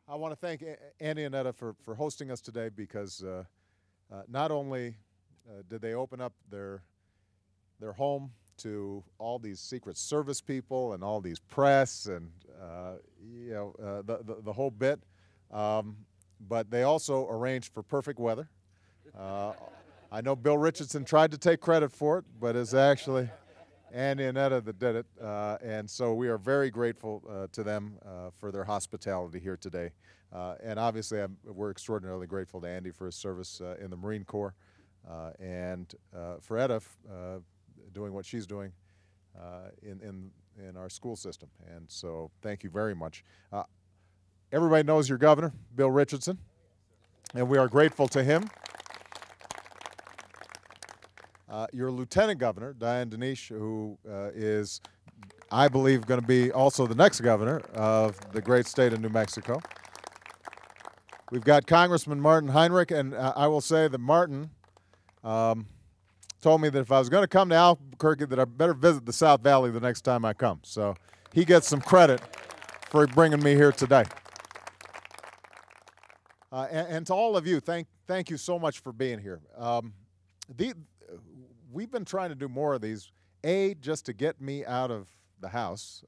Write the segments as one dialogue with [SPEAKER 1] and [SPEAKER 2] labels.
[SPEAKER 1] I want to thank Andy and Etta for hosting us today because not only did they open up their home to all these Secret Service people and all these press and the whole bit, but they also arranged for perfect weather. I know Bill Richardson tried to take credit for it, but it's actually Andy and Etta that did it, and so we are very grateful to them for their hospitality here today. And obviously, we're extraordinarily grateful to Andy for his service in the Marine Corps, and for Etta doing what she's doing in our school system. And so, thank you very much. Everybody knows your governor, Bill Richardson, and we are grateful to him. Your lieutenant governor, Diane Denise, who is, I believe, going to be also the next governor of the great state of New Mexico. We've got Congressman Martin Heinrich, and I will say that Martin told me that if I was going to come to Albuquerque, that I better visit the South Valley the next time I come. So he gets some credit for bringing me here today. And to all of you, thank you so much for being here. We've been trying to do more of these, just to get me out of the house.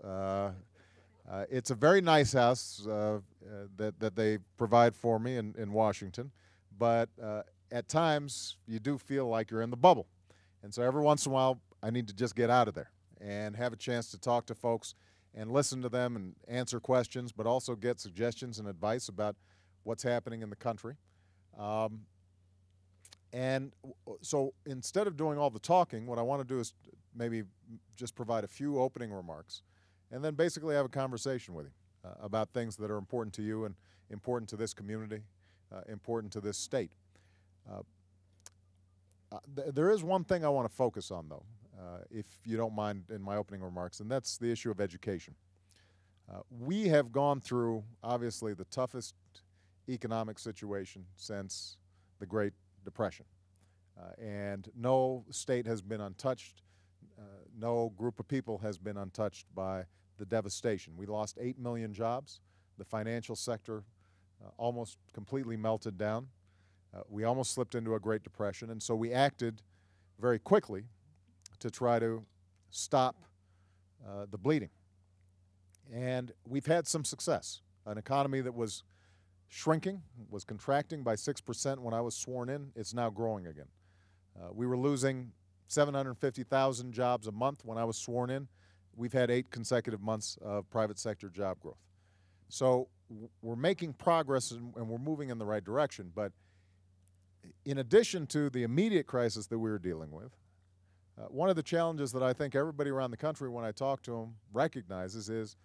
[SPEAKER 1] It's a very nice house that they provide for me in Washington, but at times you do feel like you're in the bubble. And so every once in a while, I need to just get out of there and have a chance to talk to folks and listen to them and answer questions, but also get suggestions and advice about what's happening in the country. And so instead of doing all the talking, what I want to do is maybe just provide a few opening remarks and then basically have a conversation with you about things that are important to you and important to this community, important to this state. There is one thing I want to focus on, though, if you don't mind, in my opening remarks, and that's the issue of education. We have gone through, obviously, the toughest economic situation since the Great Depression. And no state has been untouched. No group of people has been untouched by the devastation. We lost 8 million jobs. The financial sector almost completely melted down. We almost slipped into a Great Depression, and so we acted very quickly to try to stop the bleeding. And we've had some success. An economy that was shrinking, was contracting by 6% when I was sworn in. It's now growing again. We were losing 750,000 jobs a month when I was sworn in. We've had 8 consecutive months of private sector job growth. So we're making progress and we're moving in the right direction. But in addition to the immediate crisis that we were dealing with, one of the challenges that I think everybody around the country, when I talk to them, recognizes is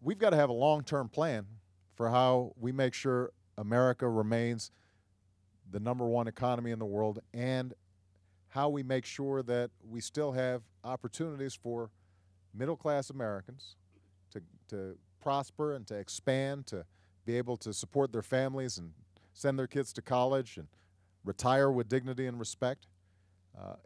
[SPEAKER 1] we've got to have a long-term plan for how we make sure America remains the #1 economy in the world, and how we make sure that we still have opportunities for middle-class Americans to prosper and to expand, to be able to support their families and send their kids to college and retire with dignity and respect.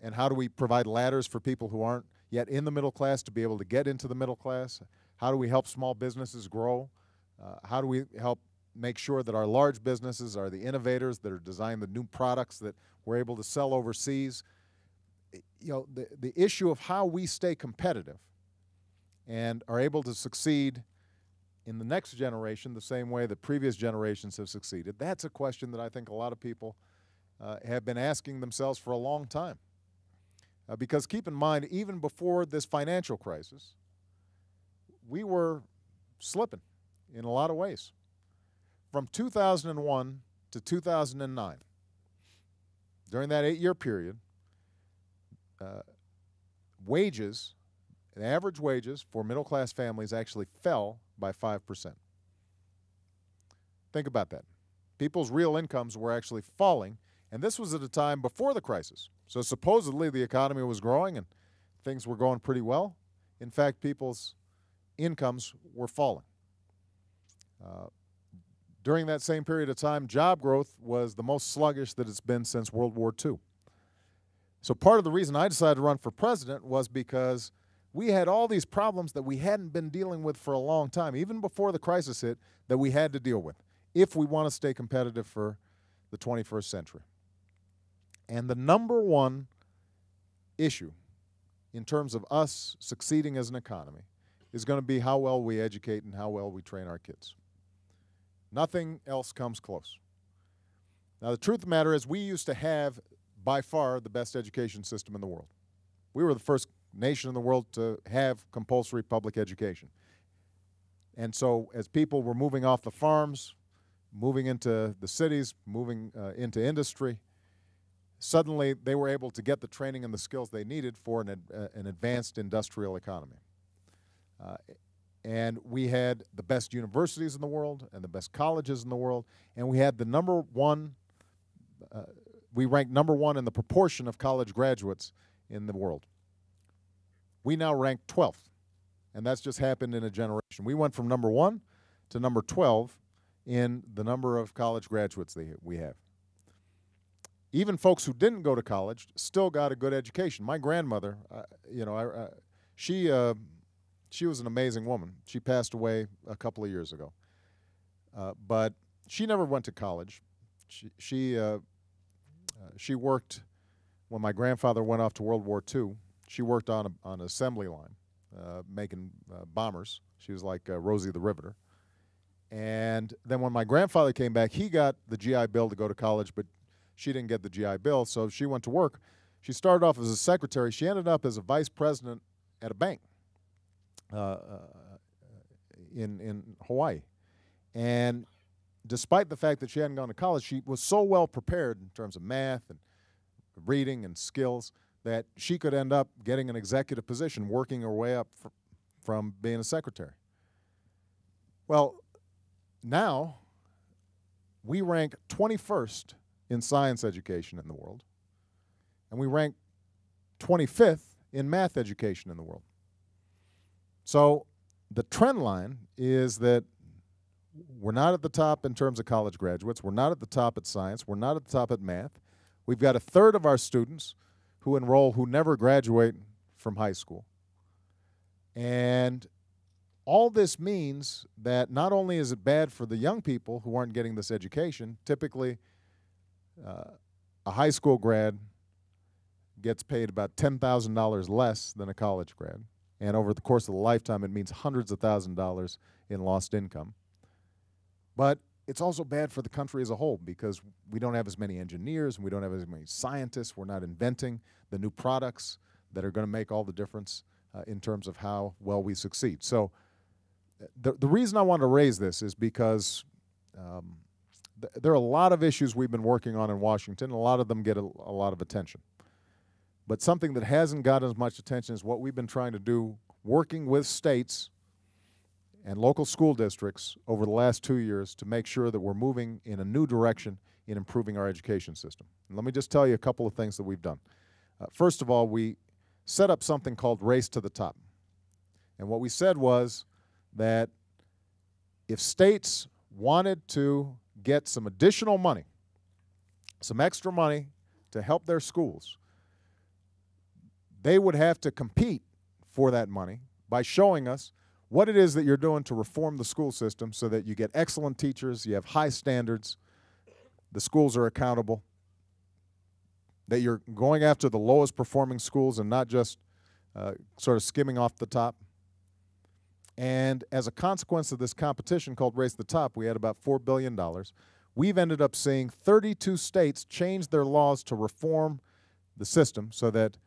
[SPEAKER 1] And how do we provide ladders for people who aren't yet in the middle class to be able to get into the middle class? How do we help small businesses grow? How do we help make sure that our large businesses are the innovators that are designing the new products that we're able to sell overseas? You know, the issue of how we stay competitive and are able to succeed in the next generation the same way that previous generations have succeeded, that's a question that I think a lot of people have been asking themselves for a long time. Because keep in mind, even before this financial crisis, we were slipping in a lot of ways. From 2001 to 2009, during that 8-year period, wages, average wages for middle-class families actually fell by 5%. Think about that. People's real incomes were actually falling, and this was at a time before the crisis. So supposedly the economy was growing and things were going pretty well. In fact, people's incomes were falling. During that same period of time, job growth was the most sluggish that it's been since World War II. So part of the reason I decided to run for president was because We had all these problems that we hadn't been dealing with for a long time, even before the crisis hit, that we had to deal with if we want to stay competitive for the 21st century. And the number one issue in terms of us succeeding as an economy is going to be how well we educate and how well we train our kids. Nothing else comes close. Now, the truth of the matter is we used to have, by far, the best education system in the world. We were the first nation in the world to have compulsory public education. And so as people were moving off the farms, moving into the cities, moving into industry, suddenly they were able to get the training and the skills they needed for an advanced industrial economy. And we had the best universities in the world and the best colleges in the world, and we had the number one, we ranked number one in the proportion of college graduates in the world. We now rank 12th, and that's just happened in a generation. We went from number 1 to number 12 in the number of college graduates we have. Even folks who didn't go to college still got a good education. My grandmother, she was an amazing woman. She passed away a couple of years ago, but she never went to college. She worked when my grandfather went off to World War II. She worked on an assembly line, making bombers. She was like Rosie the Riveter. And then when my grandfather came back, he got the GI Bill to go to college, but she didn't get the GI Bill, so she went to work. She started off as a secretary. She ended up as a vice president at a bank in Hawaii. And despite the fact that she hadn't gone to college, she was so well prepared in terms of math and reading and skills that she could end up getting an executive position, working her way up from being a secretary. Well, now we rank 21st in science education in the world, and we rank 25th in math education in the world. So the trend line is that we're not at the top in terms of college graduates. We're not at the top at science. We're not at the top at math. We've got a third of our students who enroll who never graduate from high school. And all this means that not only is it bad for the young people who aren't getting this education, typically a high school grad gets paid about $10,000 less than a college grad. And over the course of a lifetime, it means hundreds of thousands of dollars in lost income. But it's also bad for the country as a whole because we don't have as many engineers and we don't have as many scientists. We're not inventing the new products that are going to make all the difference in terms of how well we succeed. So the reason I want to raise this is because there are a lot of issues we've been working on in Washington, and a lot of them get a lot of attention. But something that hasn't gotten as much attention is what we've been trying to do, working with states and local school districts over the last 2 years to make sure that we're moving in a new direction in improving our education system. And let me just tell you a couple of things that we've done. First of all, we set up something called Race to the Top. And what we said was that if states wanted to get some additional money, some extra money to help their schools, they would have to compete for that money by showing us what it is that you're doing to reform the school system so that you get excellent teachers, you have high standards, the schools are accountable, that you're going after the lowest performing schools and not just sort of skimming off the top. And as a consequence of this competition called Race to the Top, we had about $4 billion. We've ended up seeing 32 states change their laws to reform the system so that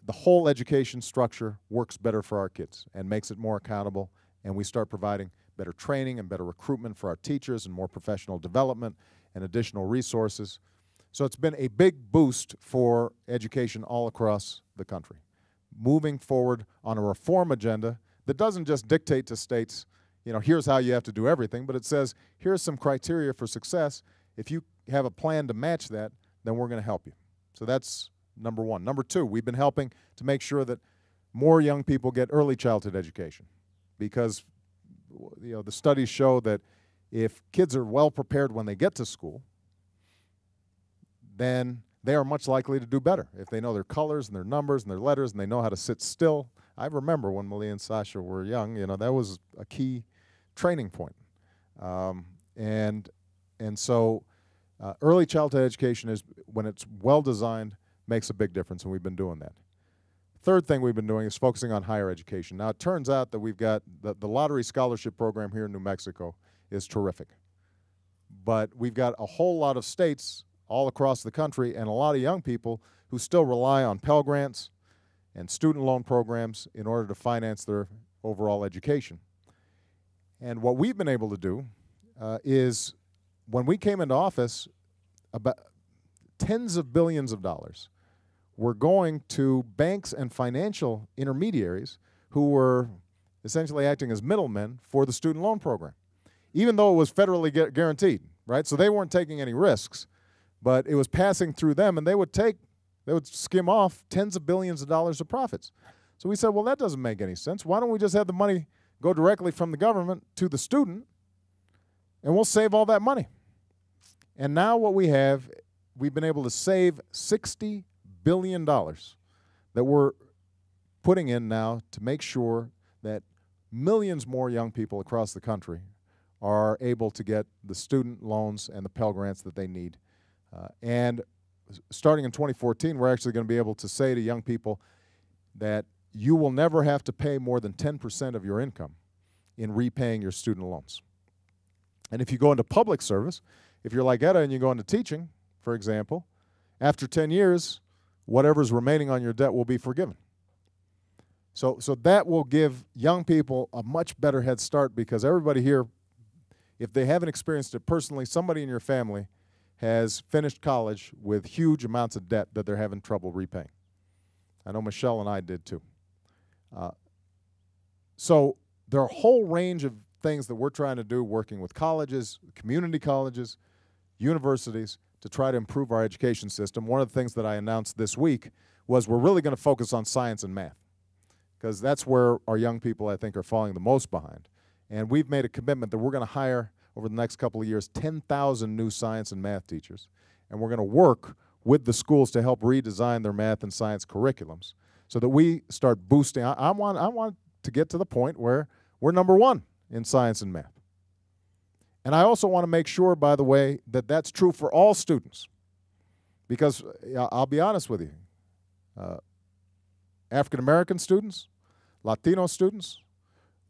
[SPEAKER 1] the whole education structure works better for our kids and makes it more accountable, and we start providing better training and better recruitment for our teachers and more professional development and additional resources. So it's been a big boost for education all across the country, moving forward on a reform agenda that doesn't just dictate to states, you know, here's how you have to do everything, but it says, here's some criteria for success. If you have a plan to match that, then we're going to help you. So that's number one. Number two, we've been helping to make sure that more young people get early childhood education because, you know, the studies show that if kids are well prepared when they get to school, then they are much likely to do better. If they know their colors and their numbers and their letters and they know how to sit still I remember when Malia and Sasha were young, that was a key training point. And so early childhood education is, when it's well designed, makes a big difference, and we've been doing that. Third thing we've been doing is focusing on higher education. Now, it turns out that we've got the lottery scholarship program here in New Mexico is terrific. But we've got a whole lot of states all across the country and a lot of young people who still rely on Pell Grants and student loan programs in order to finance their overall education. And what we've been able to do is, when we came into office, about tens of billions of dollars were going to banks and financial intermediaries who were essentially acting as middlemen for the student loan program, even though it was federally guaranteed, right? So they weren't taking any risks, but it was passing through them, and they would skim off tens of billions of dollars of profits. So we said, well, that doesn't make any sense. Why don't we just have the money go directly from the government to the student, and we'll save all that money. And now what we've been able to save $60 billion that we're putting in now to make sure that millions more young people across the country are able to get the student loans and the Pell Grants that they need. And starting in 2014, we're actually going to be able to say to young people that you will never have to pay more than 10% of your income in repaying your student loans. And if you go into public service, if you're like Etta and you go into teaching, for example, after 10 years, whatever's remaining on your debt will be forgiven. So that will give young people a much better head start, because everybody here, if they haven't experienced it personally, somebody in your family has finished college with huge amounts of debt that they're having trouble repaying. I know Michelle and I did too. So there are a whole range of things that we're trying to do, working with colleges, community colleges, universities, to try to improve our education system. One of the things that I announced this week was we're really going to focus on science and math, because that's where our young people, I think, are falling the most behind. And we've made a commitment that we're going to hire, over the next couple of years, 10,000 new science and math teachers. And we're going to work with the schools to help redesign their math and science curriculums so that we start boosting. I want to get to the point where we're #1 in science and math. And I also want to make sure, by the way, that that's true for all students. Because I'll be honest with you, African-American students, Latino students,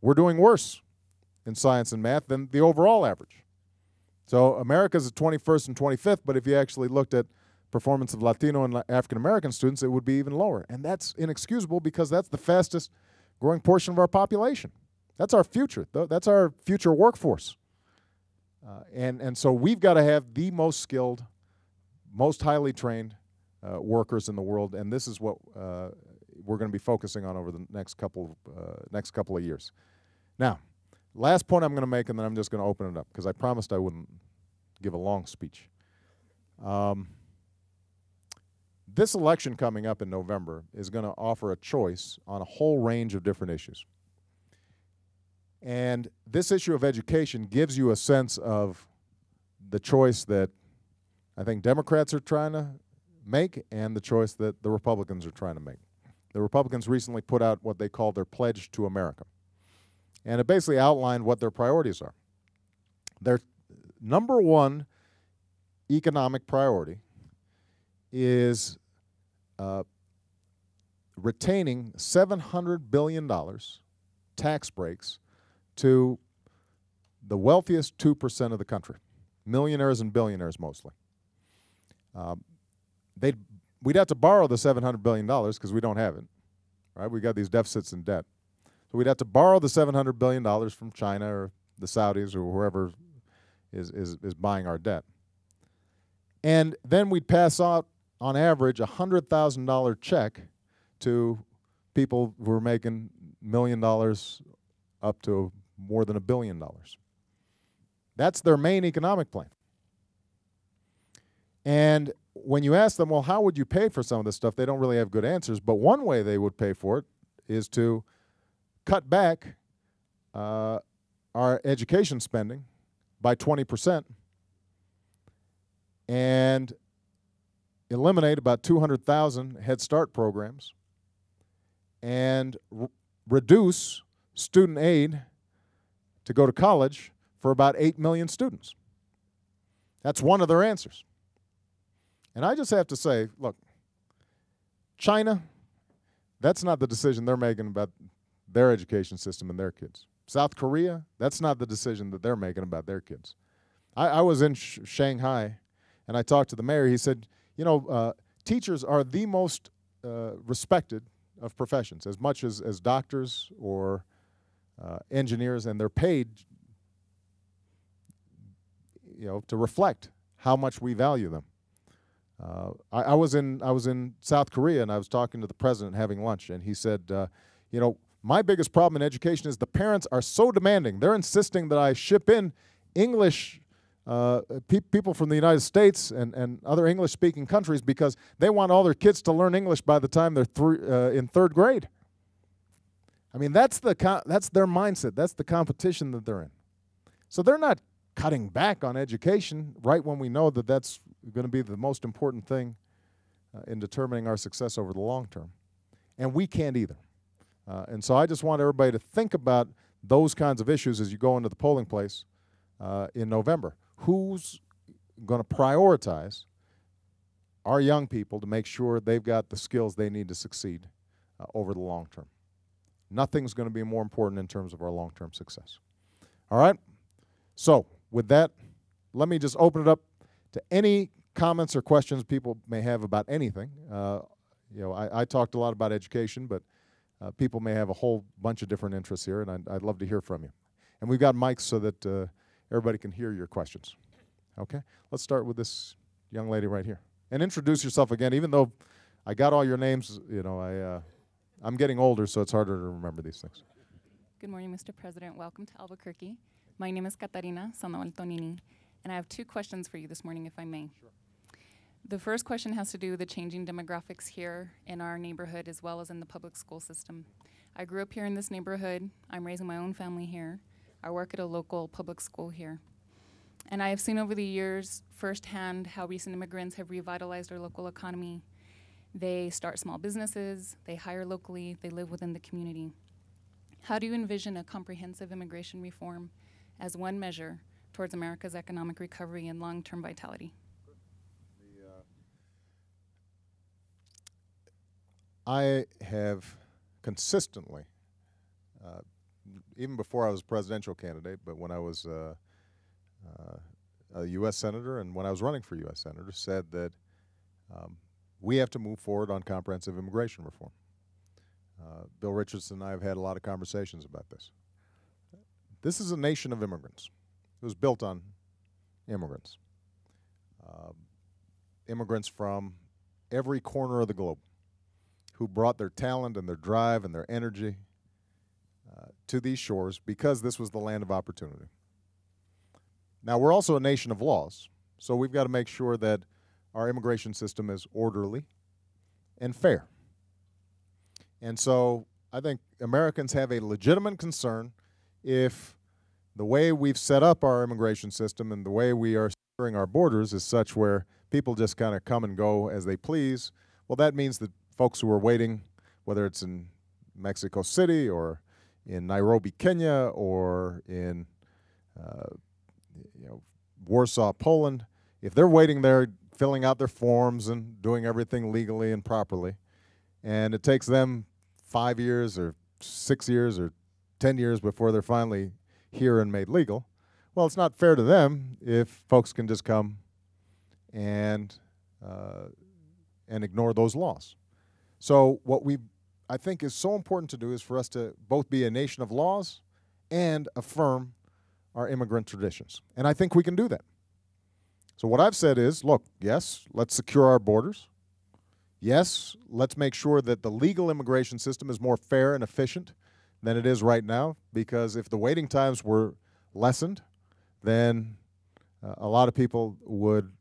[SPEAKER 1] we're doing worse in science and math than the overall average. So America's at 21st and 25th, but if you actually looked at performance of Latino and African-American students, it would be even lower. And that's inexcusable, because that's the fastest growing portion of our population. That's our future. That's our future workforce. And so we've got to have the most skilled, most highly trained workers in the world, and this is what we're going to be focusing on over the next couple of years. Now, last point I'm going to make, and then I'm just going to open it up, because I promised I wouldn't give a long speech. This election coming up in November is going to offer a choice on a whole range of different issues. And this issue of education gives you a sense of the choice that I think Democrats are trying to make and the choice that the Republicans are trying to make. The Republicans recently put out what they call their Pledge to America. And it basically outlined what their priorities are. Their #1 economic priority is retaining $700 billion tax breaks to the wealthiest 2% of the country, millionaires and billionaires mostly. We'd have to borrow the $700 billion because we don't have it, right? We got these deficits and debt. So we'd have to borrow the $700 billion from China or the Saudis or whoever is buying our debt. And then we'd pass out, on average, a $100,000 check to people who are making $1 million up to more than $1 billion. That's their main economic plan. And when you ask them, well, how would you pay for some of this stuff, they don't really have good answers. But one way they would pay for it is to cut back our education spending by 20% and eliminate about 200,000 Head Start programs and reduce student aid to go to college for about 8 million students. That's one of their answers. And I just have to say, look, China, that's not the decision they're making about their education system and their kids. South Korea, that's not the decision that they're making about their kids. I was in Shanghai, and I talked to the mayor. He said, you know, teachers are the most respected of professions, as much as doctors or engineers, and they're paid, you know, to reflect how much we value them. I was in South Korea, and I was talking to the president having lunch, and he said, you know, my biggest problem in education is the parents are so demanding. They're insisting that I ship in English people from the United States and other English-speaking countries because they want all their kids to learn English by the time they're in third grade. I mean, that's their mindset. That's the competition that they're in. So they're not cutting back on education right when we know that that's going to be the most important thing in determining our success over the long term. And we can't either. And so I just want everybody to think about those kinds of issues as you go into the polling place in November. Who's going to prioritize our young people to make sure they've got the skills they need to succeed over the long term? Nothing's going to be more important in terms of our long-term success. All right? So with that, let me just open it up to any comments or questions people may have about anything. You know, I talked a lot about education, but people may have a whole bunch of different interests here, and I'd love to hear from you. And we've got mics so that everybody can hear your questions. Okay? Let's start with this young lady right here. And introduce yourself again, even though I got all your names, you know, I'm getting older, so it's harder to remember these things.
[SPEAKER 2] Good morning, Mr. President. Welcome to Albuquerque. My name is Catarina Sandoval Tonini, and I have 2 questions for you this morning, if I may.
[SPEAKER 1] Sure.
[SPEAKER 2] The first question has to do with the changing demographics here in our neighborhood as well as in the public school system. I grew up here in this neighborhood. I'm raising my own family here. I work at a local public school here. And I have seen over the years firsthand how recent immigrants have revitalized our local economy. They start small businesses, they hire locally, they live within the community. How do you envision a comprehensive immigration reform as one measure towards America's economic recovery and long-term vitality?
[SPEAKER 1] I have consistently, even before I was a presidential candidate, but when I was a U.S. Senator and when I was running for U.S. Senator, said that we have to move forward on comprehensive immigration reform. Bill Richardson and I have had a lot of conversations about this. This is a nation of immigrants. It was built on immigrants. Immigrants from every corner of the globe who brought their talent and their drive and their energy to these shores because this was the land of opportunity. Now, we're also a nation of laws, so we've got to make sure that our immigration system is orderly and fair. And so I think Americans have a legitimate concern if the way we've set up our immigration system and the way we are securing our borders is such where people just kind of come and go as they please. Well, that means that folks who are waiting, whether it's in Mexico City or in Nairobi, Kenya, or in Warsaw, Poland, if they're waiting there filling out their forms and doing everything legally and properly, and it takes them 5 years or 6 years or 10 years before they're finally here and made legal, well, it's not fair to them if folks can just come and ignore those laws. So what I think is so important to do is for us to both be a nation of laws and affirm our immigrant traditions. And I think we can do that. So what I've said is, look, yes, let's secure our borders. Yes, let's make sure that the legal immigration system is more fair and efficient than it is right now, because if the waiting times were lessened, then a lot of people would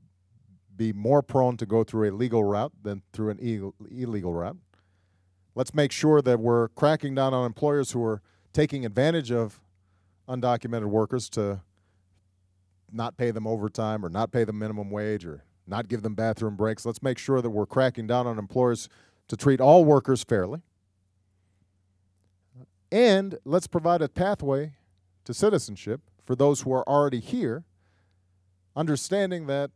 [SPEAKER 1] be more prone to go through a legal route than through an illegal route. Let's make sure that we're cracking down on employers who are taking advantage of undocumented workers to not pay them overtime or not pay them minimum wage or not give them bathroom breaks. Let's make sure that we're cracking down on employers to treat all workers fairly. And let's provide a pathway to citizenship for those who are already here, understanding that,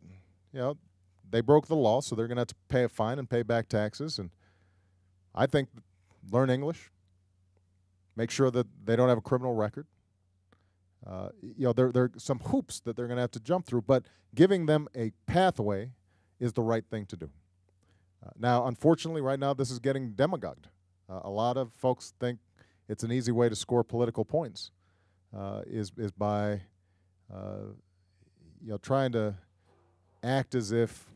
[SPEAKER 1] they broke the law, so they're going to have to pay a fine and pay back taxes. And I think learn English, make sure that they don't have a criminal record. There are some hoops that they're going to have to jump through, but giving them a pathway is the right thing to do. Now, unfortunately, right now, this is getting demagogued. A lot of folks think it's an easy way to score political points, is by trying to act as if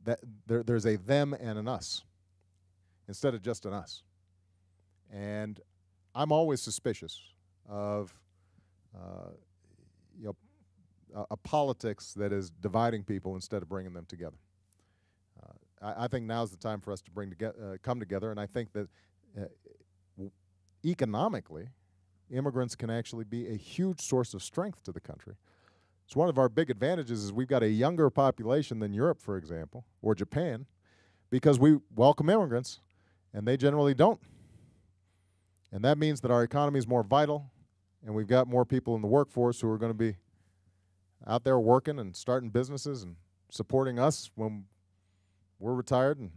[SPEAKER 1] that there's a them and an us instead of just an us. And I'm always suspicious of a politics that is dividing people instead of bringing them together. I think now's the time for us to come together, and I think that economically, immigrants can actually be a huge source of strength to the country. It's one of our big advantages is we've got a younger population than Europe, for example, or Japan, because we welcome immigrants, and they generally don't. And that means that our economy is more vital, and we've got more people in the workforce who are going to be out there working and starting businesses and supporting us when we're retired and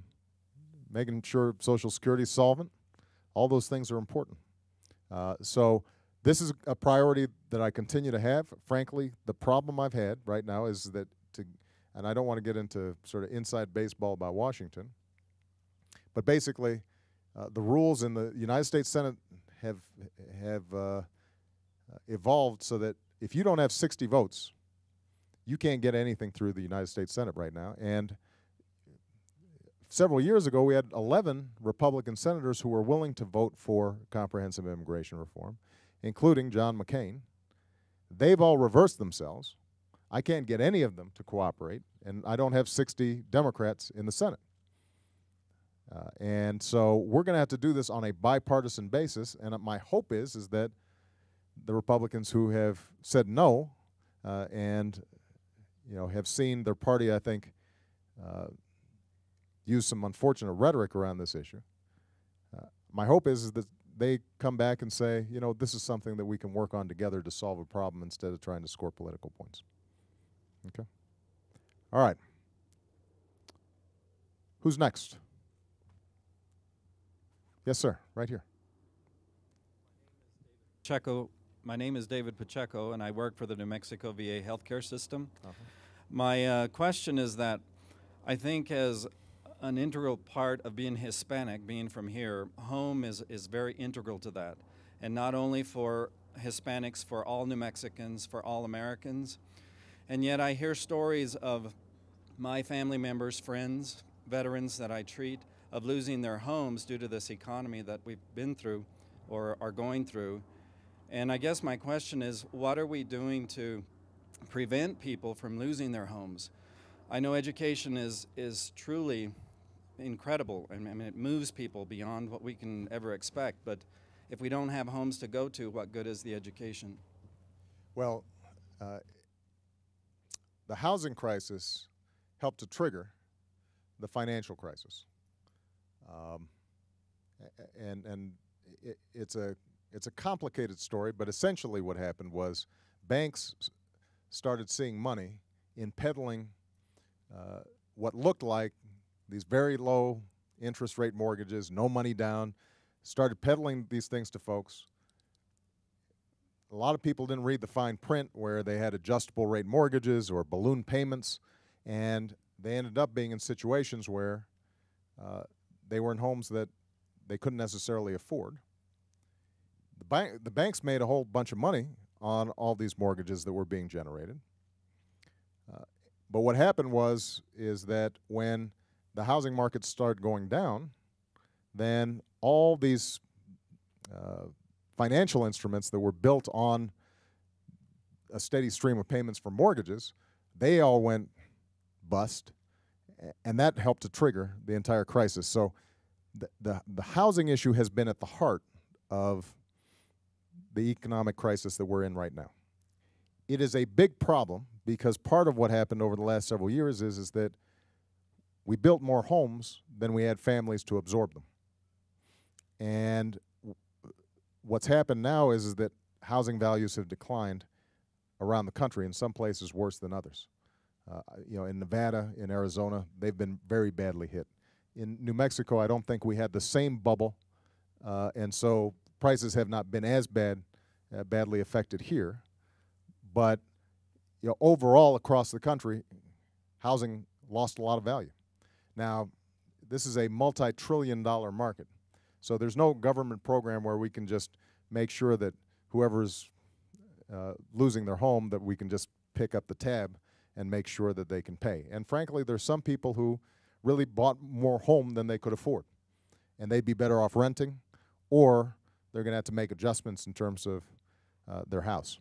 [SPEAKER 1] making sure Social Security is solvent. All those things are important. So this is a priority that I continue to have. Frankly, the problem I've had right now is that, and I don't want to get into sort of inside baseball about Washington, but basically the rules in the United States Senate have evolved so that if you don't have 60 votes, you can't get anything through the United States Senate right now. And several years ago, we had 11 Republican senators who were willing to vote for comprehensive immigration reform, including John McCain. They've all reversed themselves. I can't get any of them to cooperate, and I don't have 60 Democrats in the Senate. And so we're going to have to do this on a bipartisan basis, and my hope is that the Republicans who have said no and have seen their party, I think, use some unfortunate rhetoric around this issue. My hope is that they come back and say, this is something that we can work on together to solve a problem instead of trying to score political points. Okay? All right. Who's next? Yes, sir, right here.
[SPEAKER 3] Pacheco. My name is David Pacheco, and I work for the New Mexico VA healthcare system. My question is that I think as an integral part of being Hispanic, being from here, home is very integral to that. And not only for Hispanics, for all New Mexicans, for all Americans. And yet I hear stories of my family members, friends, veterans that I treat, of losing their homes due to this economy that we've been through or are going through. And I guess my question is, what are we doing to prevent people from losing their homes? I know education is truly incredible. I mean, it moves people beyond what we can ever expect. But if we don't have homes to go to, what good is the education?
[SPEAKER 1] Well, the housing crisis helped to trigger the financial crisis. It's a complicated story, but essentially what happened was banks started seeing money in peddling what looked like these very low interest rate mortgages, no money down, started peddling these things to folks. A lot of people didn't read the fine print where they had adjustable rate mortgages or balloon payments, and they ended up being in situations where they were in homes that they couldn't necessarily afford. The banks made a whole bunch of money on all these mortgages that were being generated. But what happened is that when the housing market started going down, then all these financial instruments that were built on a steady stream of payments for mortgages, they all went bust, and that helped to trigger the entire crisis. So the housing issue has been at the heart of the economic crisis that we're in right now. It is a big problem because part of what happened over the last several years is that we built more homes than we had families to absorb them. And what's happened now is that housing values have declined around the country, in some places worse than others. In Nevada, in Arizona, they've been very badly hit. In New Mexico, I don't think we had the same bubble, and so prices have not been as badly affected here. But overall across the country, housing lost a lot of value. Now, this is a multi-trillion-dollar market, so there's no government program where we can just make sure that whoever's losing their home, that we can just pick up the tab and make sure that they can pay. And frankly, there's some people who really bought more home than they could afford, and they'd be better off renting, or they're going to have to make adjustments in terms of their house.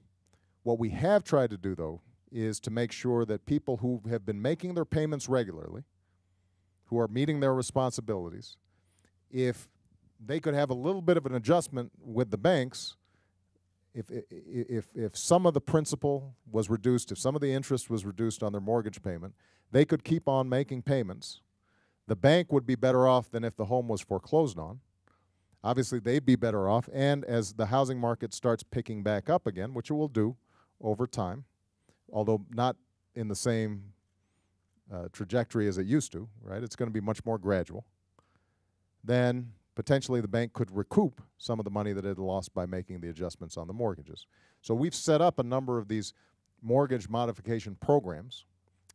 [SPEAKER 1] What we have tried to do, though, is to make sure that people who have been making their payments regularly, who are meeting their responsibilities, if they could have a little bit of an adjustment with the banks, if some of the principal was reduced, if some of the interest was reduced on their mortgage payment, they could keep on making payments. The bank would be better off than if the home was foreclosed on. Obviously, they'd be better off, and as the housing market starts picking back up again, which it will do over time, although not in the same trajectory as it used to, right? It's going to be much more gradual. Then potentially the bank could recoup some of the money that it had lost by making the adjustments on the mortgages. So we've set up a number of these mortgage modification programs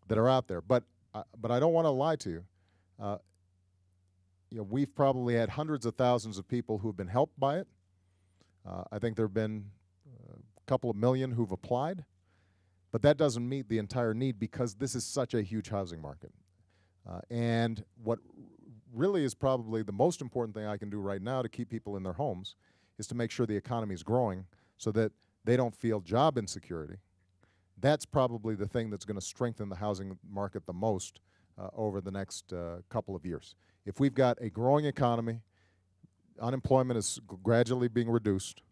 [SPEAKER 1] that are out there. But I don't want to lie to you. We've probably had hundreds of thousands of people who've been helped by it. I think there have been a couple of million who've applied. But that doesn't meet the entire need because this is such a huge housing market. And what really is probably the most important thing I can do right now to keep people in their homes is to make sure the economy is growing so that they don't feel job insecurity. That's probably the thing that's going to strengthen the housing market the most over the next couple of years. If we've got a growing economy, unemployment is gradually being reduced,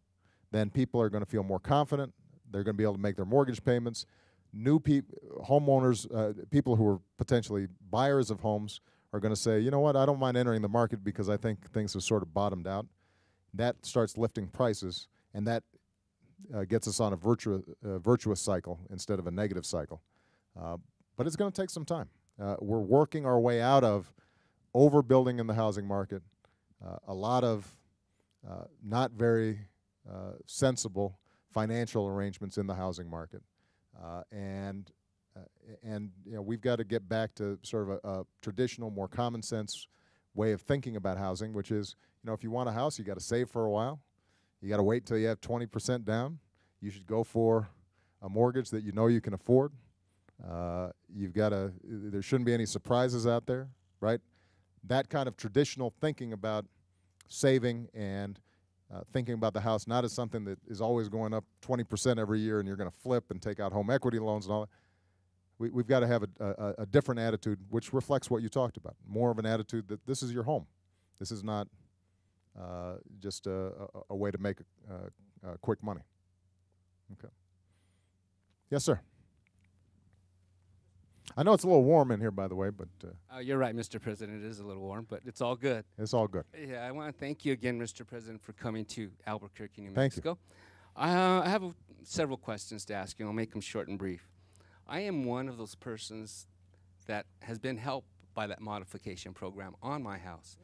[SPEAKER 1] then people are going to feel more confident. They're going to be able to make their mortgage payments. New homeowners, people who are potentially buyers of homes, are going to say, you know what, I don't mind entering the market because I think things have sort of bottomed out. That starts lifting prices, and that gets us on a virtuous cycle instead of a negative cycle. But it's going to take some time. We're working our way out of overbuilding in the housing market, a lot of not very sensible financial arrangements in the housing market, and we've got to get back to sort of a traditional, more common sense way of thinking about housing, which is, if you want a house, you got to save for a while. You got to wait till you have 20% down. You should go for a mortgage that you know you can afford. There shouldn't be any surprises out there, right? That kind of traditional thinking about saving and thinking about the house not as something that is always going up 20% every year and you're going to flip and take out home equity loans and all that. We've got to have a different attitude, which reflects what you talked about. More of an attitude that this is your home. This is not just a way to make quick money. Okay. Yes, sir. I know it's a little warm in here, by the way, but...
[SPEAKER 4] You're right, Mr. President. It is a little warm, but it's all good.
[SPEAKER 1] It's all good.
[SPEAKER 4] Yeah, I want to thank you again, Mr. President, for coming to Albuquerque, New
[SPEAKER 1] Thank
[SPEAKER 4] Mexico. I have several questions to ask you. I'll make them short and brief. I am one of those persons that has been helped by that modification program on my house.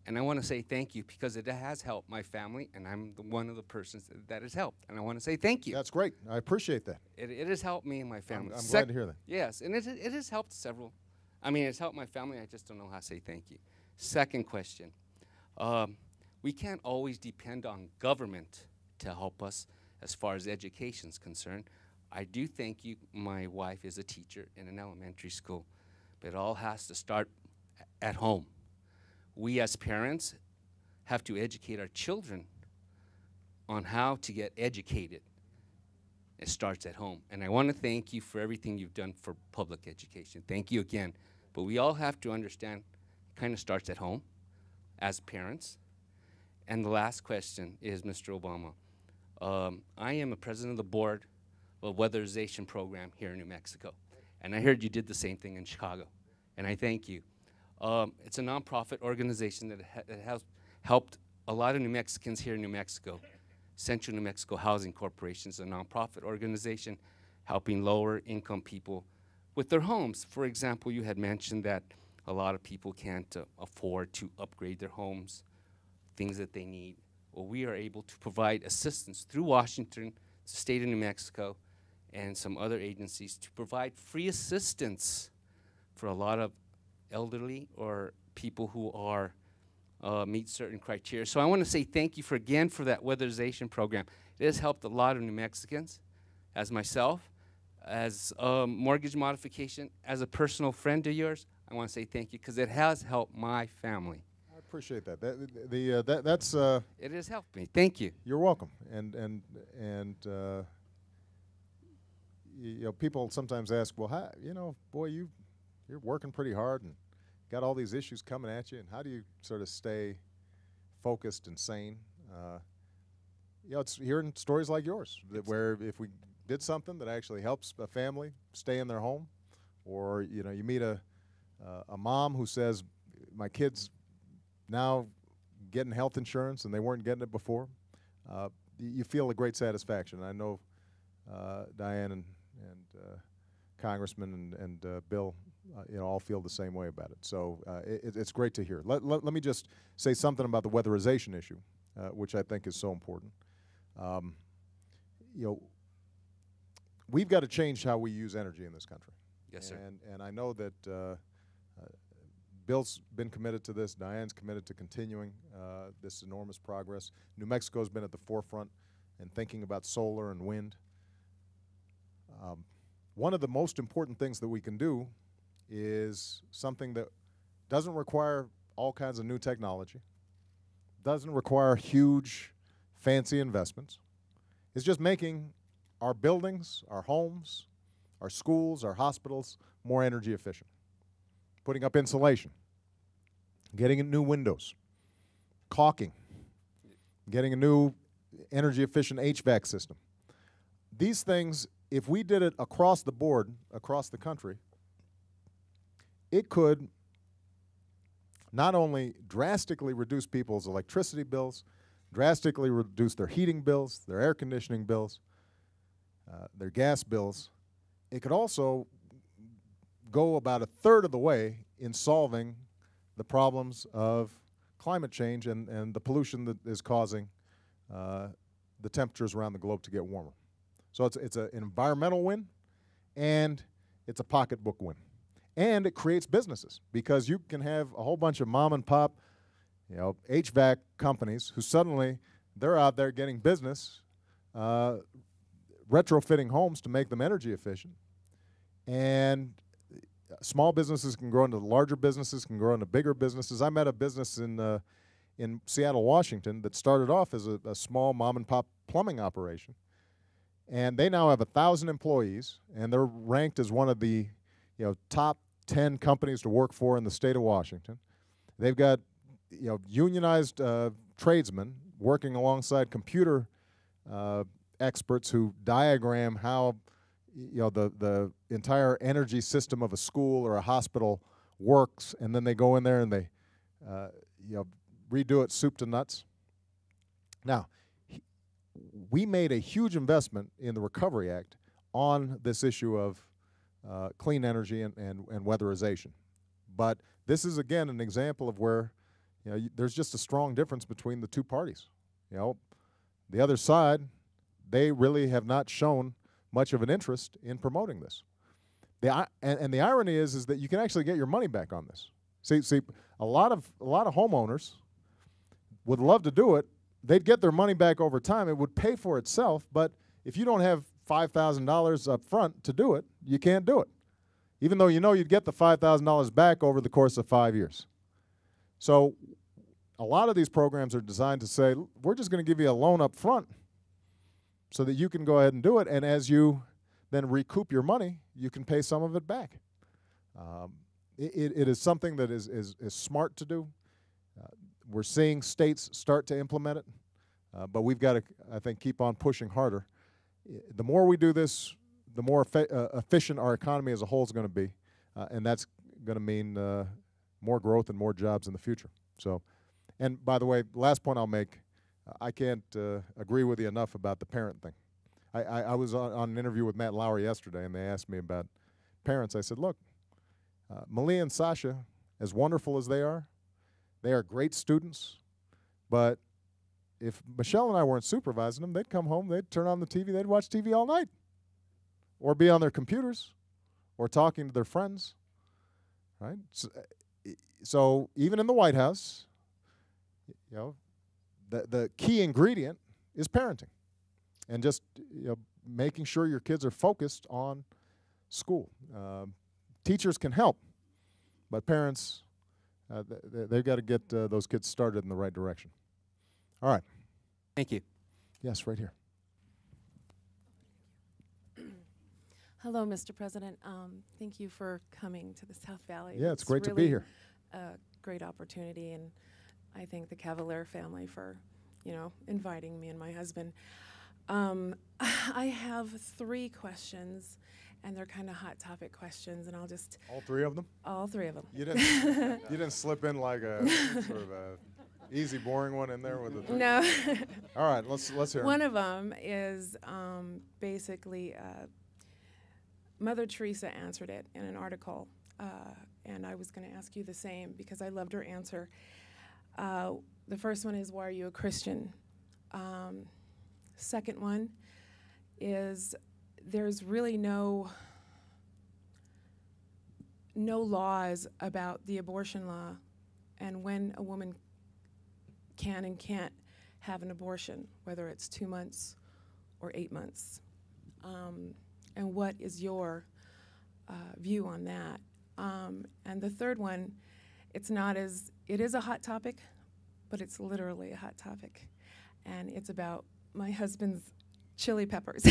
[SPEAKER 4] And I want to say thank you because it has helped my family, and I'm one of the persons that has helped. And I want to say thank you.
[SPEAKER 1] That's great. I appreciate that.
[SPEAKER 4] It has helped me and my family.
[SPEAKER 1] I'm glad to hear that.
[SPEAKER 4] Yes, and it has helped several. I mean, it's helped my family. I just don't know how to say thank you. Second question. We can't always depend on government to help us as far as education is concerned. I do thank you. My wife is a teacher in an elementary school, but it all has to start at home. We as parents have to educate our children on how to get educated. It starts at home. And I want to thank you for everything you've done for public education. Thank you again. But we all have to understand it kind of starts at home as parents. And the last question is, Mr. Obama, I am a president of the board of a weatherization program here in New Mexico. And I heard you did the same thing in Chicago. And I thank you. It's a nonprofit organization that has helped a lot of New Mexicans here in New Mexico Central New Mexico Housing Corporation is a nonprofit organization helping lower income people with their homes. For example, you had mentioned that a lot of people can't afford to upgrade their homes, things that they need. Well, we are able to provide assistance through Washington, the state of New Mexico, and some other agencies to provide free assistance for a lot of elderly or people who are meet certain criteria. So I want to say thank you again for that weatherization program. It has helped a lot of New Mexicans, as myself, as mortgage modification, as a personal friend of yours. I want to say thank you because it has helped my family.
[SPEAKER 1] I appreciate that. That's
[SPEAKER 4] It has helped me. Thank you.
[SPEAKER 1] you're welcome. And you know, people sometimes ask, well, how, you know, boy, you're working pretty hard and got all these issues coming at you, and how do you sort of stay focused and sane? You know, it's hearing stories like yours, where if we did something that actually helps a family stay in their home, or you know, you meet a mom who says, my kid's now getting health insurance and they weren't getting it before, you feel a great satisfaction. I know Diane and Congressman and Bill, you know, all feel the same way about it. So it's great to hear. Let me just say something about the weatherization issue, which I think is so important. You know, we've got to change how we use energy in this country.
[SPEAKER 4] Yes, sir.
[SPEAKER 1] And I know that Bill's been committed to this. Diane's committed to continuing this enormous progress. New Mexico's been at the forefront in thinking about solar and wind. One of the most important things that we can do is something that doesn't require all kinds of new technology, doesn't require huge, fancy investments. It's just making our buildings, our homes, our schools, our hospitals more energy efficient. Putting up insulation, getting in new windows, caulking, getting a new energy efficient HVAC system. These things, if we did it across the board, across the country, it could not only drastically reduce people's electricity bills, drastically reduce their heating bills, their air conditioning bills, their gas bills, it could also go about a third of the way in solving the problems of climate change and the pollution that is causing the temperatures around the globe to get warmer. So it's an environmental win, and it's a pocketbook win. And it creates businesses, because you can have a whole bunch of mom and pop, you know, HVAC companies who suddenly they're out there getting business, retrofitting homes to make them energy efficient. And small businesses can grow into larger businesses, can grow into bigger businesses. I met a business in Seattle, Washington that started off as a small mom and pop plumbing operation. And they now have 1,000 employees, and they're ranked as one of the top 10 companies to work for in the state of Washington. They've got unionized tradesmen working alongside computer experts who diagram how the entire energy system of a school or a hospital works, and then they go in there and they redo it soup to nuts. Now, we made a huge investment in the Recovery Act on this issue of clean energy and weatherization. But this is, again, an example of where there's just a strong difference between the two parties. The other side, they really have not shown much of an interest in promoting this. And the irony is that you can actually get your money back on this. See, a lot of homeowners would love to do it. They'd get their money back over time. It would pay for itself, but if you don't have $5,000 up front to do it, you can't do it, even though you'd get the $5,000 back over the course of 5 years. So a lot of these programs are designed to say, we're just going to give you a loan up front so that you can go ahead and do it, and as you then recoup your money, you can pay some of it back. It is something that is smart to do. We're seeing states start to implement it, but we've got to, I think, keep on pushing harder. The more we do this, the more efficient our economy as a whole is going to be, and that's going to mean more growth and more jobs in the future. So, and by the way, last point I'll make, I can't agree with you enough about the parent thing. I was on an interview with Matt Lauer yesterday, and they asked me about parents. I said, look, Malia and Sasha, as wonderful as they are great students, but if Michelle and I weren't supervising them, they'd come home, they'd turn on the TV, they'd watch TV all night, or be on their computers, or talking to their friends, right? So even in the White House, you know, the key ingredient is parenting, and just making sure your kids are focused on school. Teachers can help, but parents, they've got to get those kids started in the right direction. All right.
[SPEAKER 4] Thank you.
[SPEAKER 1] Yes, right here.
[SPEAKER 5] Hello, Mr. President. Thank you for coming to the South Valley.
[SPEAKER 1] Yeah, it's great to be
[SPEAKER 5] really
[SPEAKER 1] here.
[SPEAKER 5] A great opportunity, and I thank the Cavalier family for, inviting me and my husband. I have 3 questions, and they're kind of hot topic questions, and I'll just...
[SPEAKER 1] All 3 of them?
[SPEAKER 5] All 3 of them.
[SPEAKER 1] You didn't slip in like a sort of a easy, boring one in there with the...
[SPEAKER 5] No.
[SPEAKER 1] All right, let's hear 'em.
[SPEAKER 5] One of them is basically Mother Teresa answered it in an article, and I was going to ask you the same because I loved her answer. The first one is, why are you a Christian? Second one is, there's really no laws about the abortion law and when a woman can and can't have an abortion, whether it's 2 months or 8 months. And what is your view on that? And the third one, it is a hot topic, but it's literally a hot topic. And it's about my husband's chili peppers.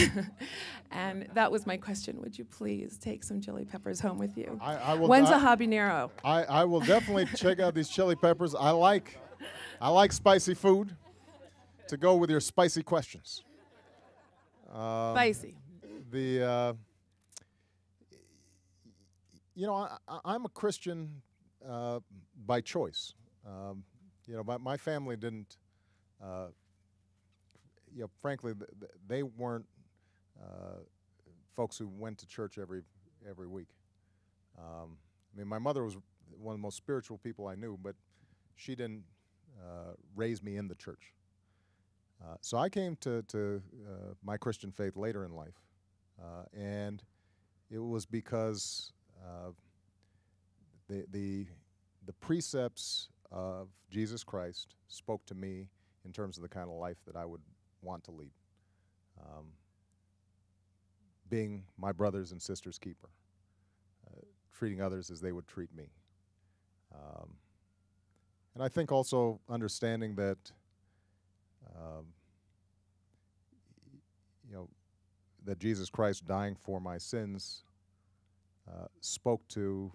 [SPEAKER 5] And that was my question. Would you please take some chili peppers home with you?
[SPEAKER 1] I will.
[SPEAKER 5] When's a habanero?
[SPEAKER 1] I will definitely check out these chili peppers. I like spicy food to go with your spicy questions.
[SPEAKER 5] Spicy.
[SPEAKER 1] I'm a Christian by choice. My family didn't. Frankly, they weren't folks who went to church every week. My mother was one of the most spiritual people I knew, but she didn't raise me in the church. So I came to my Christian faith later in life, and it was because the precepts of Jesus Christ spoke to me in terms of the kind of life that I would want to lead. Being my brothers and sisters' keeper, treating others as they would treat me. And I think also understanding that that Jesus Christ dying for my sins spoke to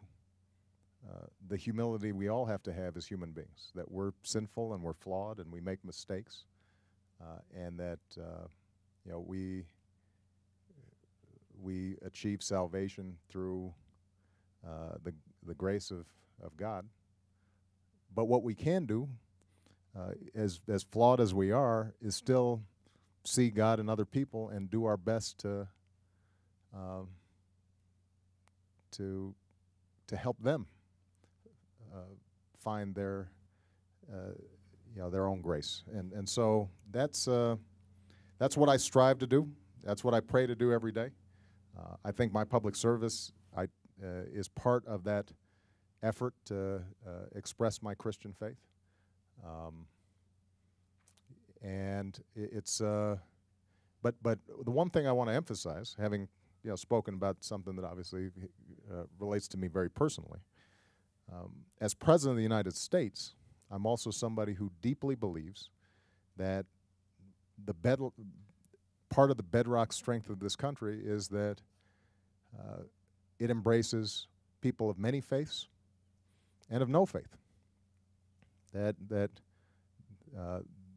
[SPEAKER 1] the humility we all have to have as human beings, that we're sinful and we're flawed and we make mistakes, and that we achieve salvation through the grace of God. But what we can do, as flawed as we are, is still see God in other people and do our best to help them find their own grace. And so that's what I strive to do. That's what I pray to do every day. I think my public service is part of that effort to express my Christian faith. And it's but the one thing I want to emphasize, having spoken about something that obviously relates to me very personally, as President of the United States, I'm also somebody who deeply believes that part of the bedrock strength of this country is that it embraces people of many faiths and of no faith. That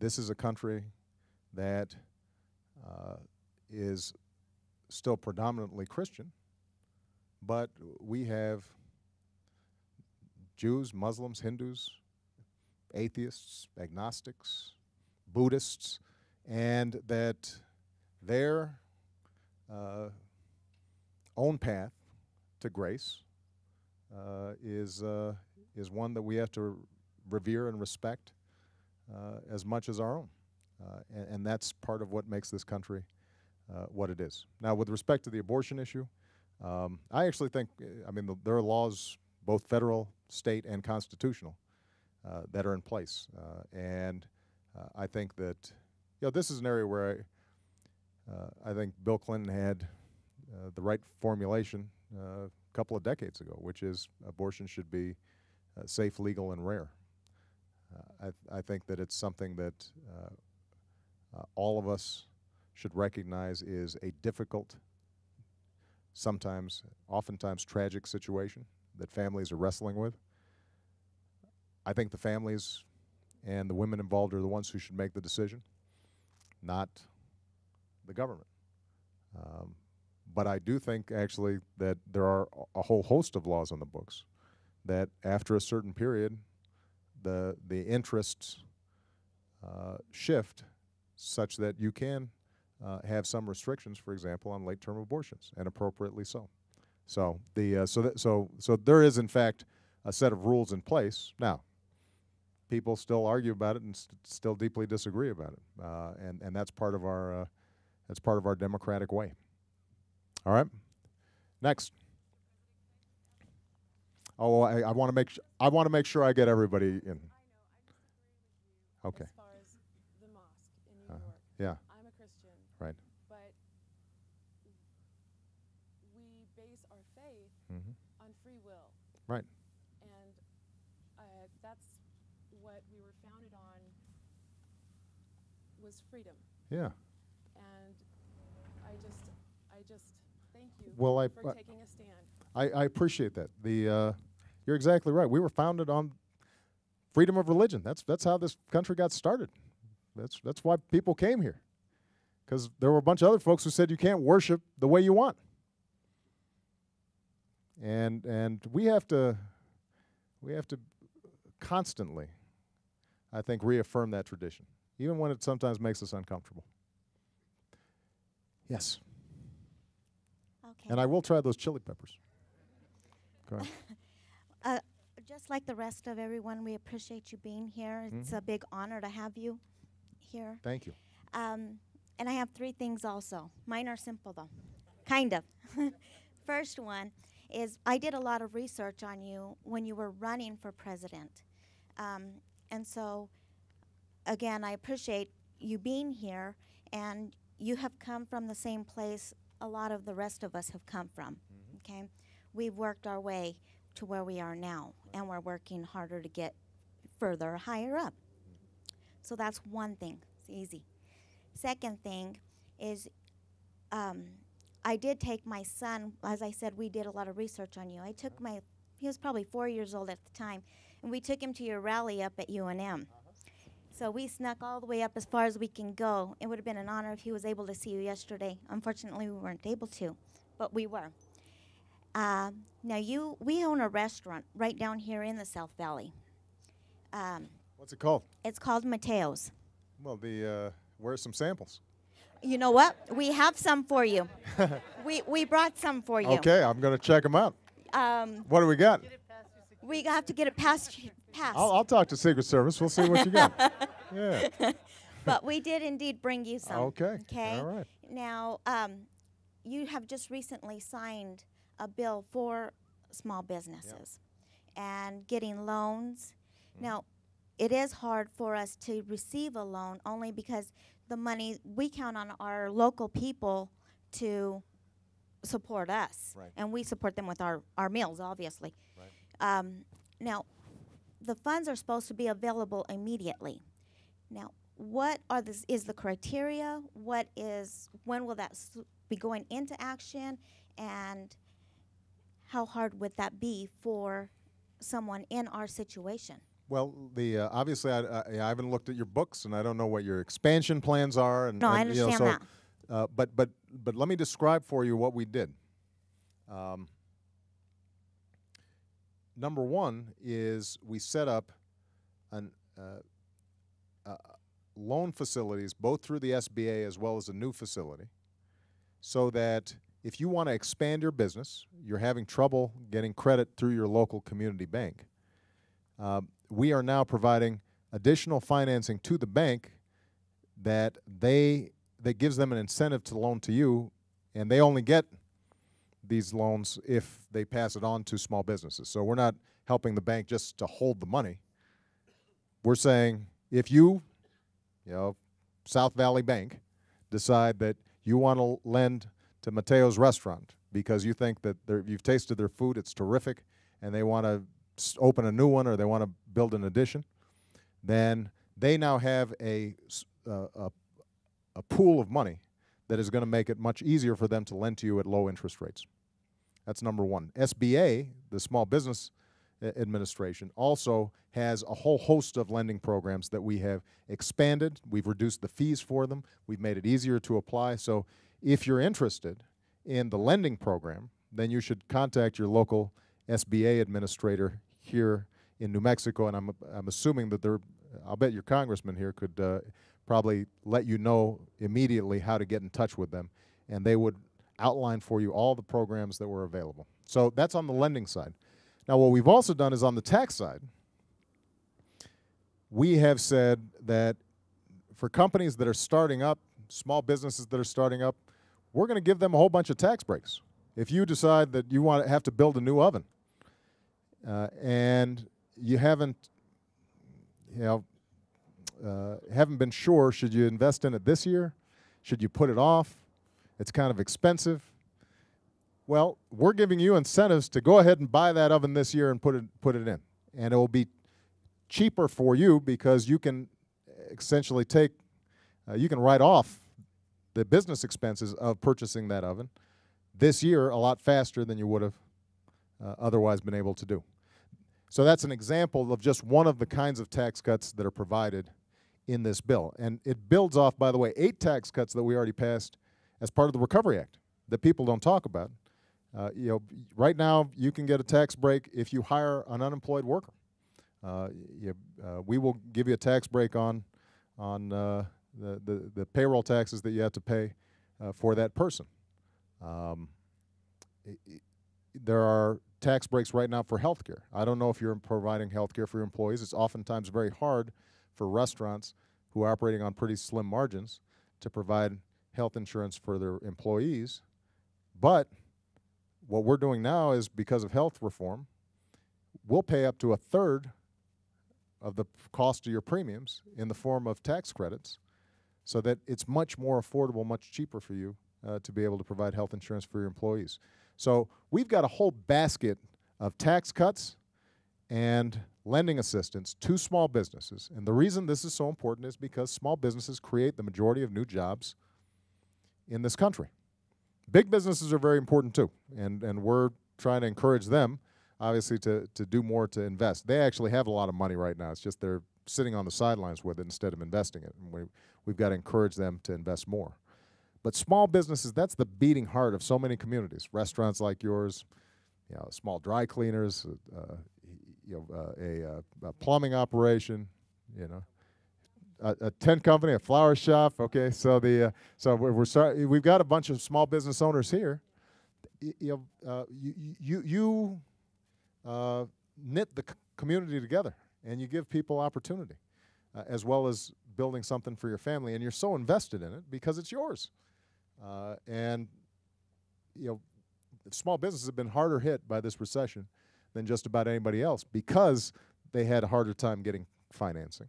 [SPEAKER 1] this is a country that is still predominantly Christian, but we have Jews, Muslims, Hindus, atheists, agnostics, Buddhists, and that their own path to grace is one that we have to revere and respect as much as our own. And that's part of what makes this country what it is. Now, with respect to the abortion issue, I actually think, there are laws, both federal, state, and constitutional, that are in place. And I think that, this is an area where I think Bill Clinton had the right formulation a couple of decades ago, which is abortion should be safe, legal, and rare. I think that it's something that all of us should recognize is a difficult, oftentimes tragic situation that families are wrestling with. I think the families and the women involved are the ones who should make the decision, not the government. But I do think, actually, that there are a whole host of laws on the books that after a certain period, the interests shift such that you can have some restrictions, for example, on late-term abortions, and appropriately so. So so there is, in fact, a set of rules in place. Now, people still argue about it and still deeply disagree about it, and that's part of our democratic way. All right. Next. Oh, I want to make sure I get everybody in. Okay.
[SPEAKER 5] As far as the mosque in New York,
[SPEAKER 1] Yeah.
[SPEAKER 5] I'm a Christian.
[SPEAKER 1] Right.
[SPEAKER 5] But we base our faith
[SPEAKER 1] Mm-hmm.
[SPEAKER 5] on free will.
[SPEAKER 1] Right.
[SPEAKER 5] And that's what we were founded on, was freedom.
[SPEAKER 1] Yeah.
[SPEAKER 5] And I just thank you
[SPEAKER 1] Well,
[SPEAKER 5] for taking a stand.
[SPEAKER 1] I appreciate that. You're exactly right. We were founded on freedom of religion. That's how this country got started. That's why people came here, because there were a bunch of other folks who said you can't worship the way you want. And we have to constantly, I think, reaffirm that tradition, even when it sometimes makes us uncomfortable. Yes.
[SPEAKER 6] Okay.
[SPEAKER 1] And I will try those chili peppers. Go ahead.
[SPEAKER 6] Just like the rest of everyone, we appreciate you being here. It's a big honor to have you here.
[SPEAKER 1] Thank you.
[SPEAKER 6] And I have 3 things also. Mine are simple, though. Kind of. First one is I did a lot of research on you when you were running for president. And so, again, I appreciate you being here. And you have come from the same place a lot of the rest of us have come from. Okay? We've worked our way to where we are now, and we're working harder to get further, higher up. So that's one thing. It's easy. Second thing is I did take my son, as I said, we did a lot of research on you. He was probably 4 years old at the time, and we took him to your rally up at UNM. So we snuck all the way up as far as we can go. It would have been an honor if he was able to see you yesterday. Unfortunately, we weren't able to, but we were. Now, we own a restaurant right down here in the South Valley.
[SPEAKER 1] What's it called?
[SPEAKER 6] It's called Mateo's.
[SPEAKER 1] Well, where's some samples?
[SPEAKER 6] You know what? We have some for you. we brought some for you.
[SPEAKER 1] Okay, I'm going to check them out. What do we got?
[SPEAKER 6] We have to get it passed.
[SPEAKER 1] I'll talk to Secret Service. We'll see what you got. Yeah.
[SPEAKER 6] But we did indeed bring you some.
[SPEAKER 1] Okay.
[SPEAKER 6] Okay.
[SPEAKER 1] All right.
[SPEAKER 6] Now, you have just recently signed a bill for small businesses and getting loans. Now, it is hard for us to receive a loan only because the money, we count on our local people to support us.
[SPEAKER 1] Right.
[SPEAKER 6] And we support them with our meals, obviously.
[SPEAKER 1] Right.
[SPEAKER 6] Now, the funds are supposed to be available immediately. Now, what is the criteria? When will that be going into action? And how hard would that be for someone in our situation?
[SPEAKER 1] Well, obviously, I haven't looked at your books, and I don't know what your expansion plans are. And,
[SPEAKER 6] No, I
[SPEAKER 1] and, you know,
[SPEAKER 6] understand
[SPEAKER 1] so, but let me describe for you what we did. Number one is we set up loan facilities, both through the SBA as well as a new facility, so that if you want to expand your business, you're having trouble getting credit through your local community bank, we are now providing additional financing to the bank that gives them an incentive to loan to you, and they only get these loans if they pass it on to small businesses. So we're not helping the bank just to hold the money. We're saying if you South Valley Bank, decide that you want to lend to Mateo's restaurant because you think that you've tasted their food, it's terrific, and they want to open a new one or they want to build an addition, then they now have a pool of money that is going to make it much easier for them to lend to you at low interest rates. That's number one. SBA, the Small Business Administration, also has a whole host of lending programs that we have expanded. We've reduced the fees for them. We've made it easier to apply. So if you're interested in the lending program, then you should contact your local SBA administrator here in New Mexico, and I'm assuming that I'll bet your congressman here could probably let you know immediately how to get in touch with them, and they would outline for you all the programs that were available. So that's on the lending side. Now, what we've also done is on the tax side, we have said that for companies that are starting up, small businesses that are starting up, we're going to give them a whole bunch of tax breaks. If you decide that you have to build a new oven and you haven't been sure, should you invest in it this year? Should you put it off? It's kind of expensive. Well, we're giving you incentives to go ahead and buy that oven this year and put it in. And it will be cheaper for you because you can essentially you can write off the business expenses of purchasing that oven this year a lot faster than you would have otherwise been able to do. So that's an example of just one of the kinds of tax cuts that are provided in this bill. And it builds off, by the way, 8 tax cuts that we already passed as part of the Recovery Act that people don't talk about. Right now, you can get a tax break if you hire an unemployed worker. We will give you a tax break on the payroll taxes that you have to pay for that person. There are tax breaks right now for health care. I don't know if you're providing health care for your employees. It's oftentimes very hard for restaurants who are operating on pretty slim margins to provide health insurance for their employees. But what we're doing now is, because of health reform, we'll pay up to 1/3 of the cost of your premiums in the form of tax credits so that it's much more affordable, much cheaper for you to be able to provide health insurance for your employees. So we've got a whole basket of tax cuts and lending assistance to small businesses. And the reason this is so important is because small businesses create the majority of new jobs in this country. Big businesses are very important too, and we're trying to encourage them, obviously, to do more to invest. They actually have a lot of money right now. It's just they're sitting on the sidelines with it instead of investing it. And we've got to encourage them to invest more. But small businesses, that's the beating heart of so many communities. Restaurants like yours, small dry cleaners, a plumbing operation, a tent company, a flower shop. Okay, so we've got a bunch of small business owners here. You knit the community together, and you give people opportunity, as well as building something for your family. And you're so invested in it because it's yours. Small businesses have been harder hit by this recession than just about anybody else because they had a harder time getting financing,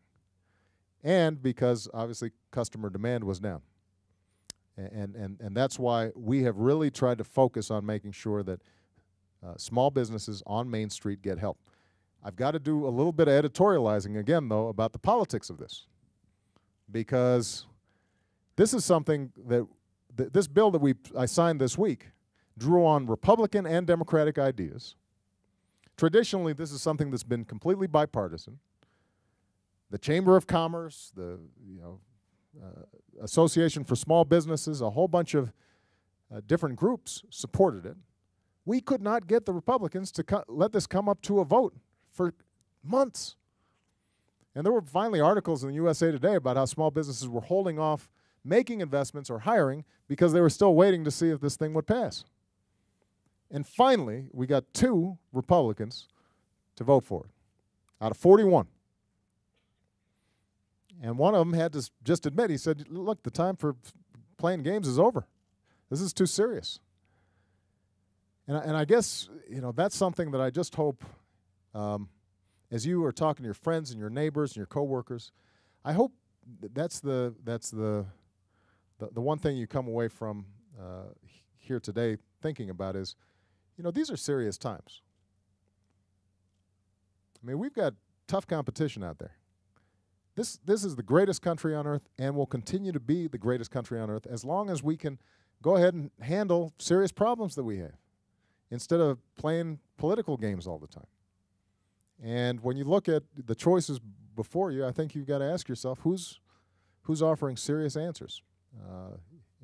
[SPEAKER 1] and because obviously customer demand was down. And that's why we have really tried to focus on making sure that small businesses on Main Street get help. I've got to do a little bit of editorializing again, though, about the politics of this, because this is something that this bill that I signed this week drew on Republican and Democratic ideas. Traditionally, this is something that's been completely bipartisan. The Chamber of Commerce, the Association for Small Businesses, a whole bunch of different groups supported it. We could not get the Republicans to let this come up to a vote for months. And there were finally articles in the USA Today about how small businesses were holding off making investments or hiring because they were still waiting to see if this thing would pass. And finally, we got 2 Republicans to vote for it out of 41. And one of them had to just admit, he said, look, the time for playing games is over. This is too serious. And I guess, you know, that's something that I just hope, as you are talking to your friends and your neighbors and your coworkers, I hope that's the one thing you come away from here today thinking about is, you know, these are serious times. I mean, we've got tough competition out there. This is the greatest country on earth and will continue to be the greatest country on earth as long as we can go ahead and handle serious problems that we have instead of playing political games all the time. And when you look at the choices before you, I think you've got to ask yourself, who's offering serious answers?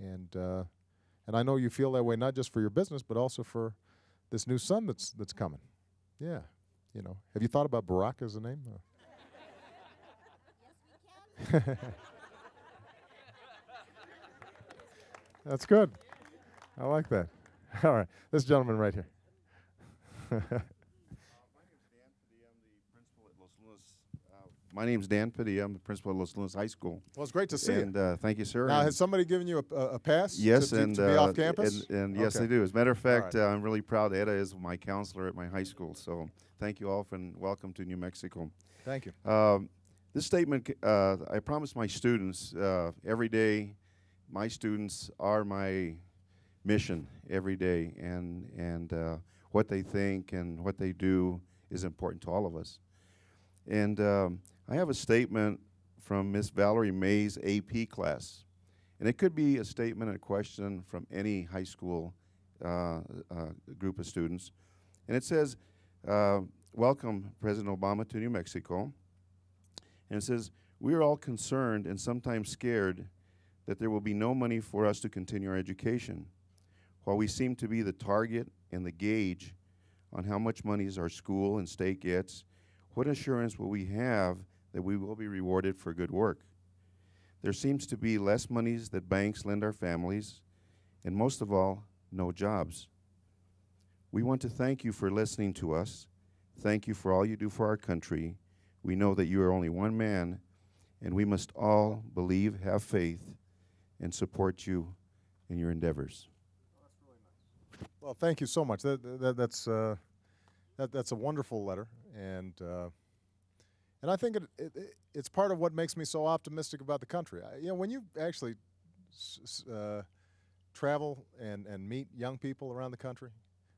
[SPEAKER 1] And I know you feel that way not just for your business, but also for this new son that's coming. Yeah, you know. Have you thought about Barack as a name? That's good. I like that. All right, this gentleman right here.
[SPEAKER 7] My name's Dan Padilla. I'm the principal at Los Lunas High School.
[SPEAKER 1] Well, it's great to see you.
[SPEAKER 7] And thank you, sir.
[SPEAKER 1] Now, has somebody given you a pass
[SPEAKER 7] yes,
[SPEAKER 1] to be off campus?
[SPEAKER 7] And yes,
[SPEAKER 1] Okay.
[SPEAKER 7] they do. As a matter of fact,
[SPEAKER 1] All right.
[SPEAKER 7] I'm really proud. Etta is my counselor at my high school. So thank you all and welcome to New Mexico.
[SPEAKER 1] Thank you.
[SPEAKER 7] This statement, I promise my students every day, my students are my mission every day. And what they think and what they do is important to all of us. And I have a statement from Miss Valerie May's AP class. And it could be a statement and a question from any high school group of students. And it says, welcome, President Obama, to New Mexico. And it says, we are all concerned and sometimes scared that there will be no money for us to continue our education. While we seem to be the target and the gauge on how much money our school and state gets, what assurance will we have that we will be rewarded for good work? There seems to be less monies that banks lend our families, and most of all, no jobs. We want to thank you for listening to us. Thank you for all you do for our country. We know that you are only one man, and we must all believe, have faith, and support you in your endeavors.
[SPEAKER 1] Well, thank you so much. That's a wonderful letter, and I think it's part of what makes me so optimistic about the country. You know, when you actually travel and meet young people around the country,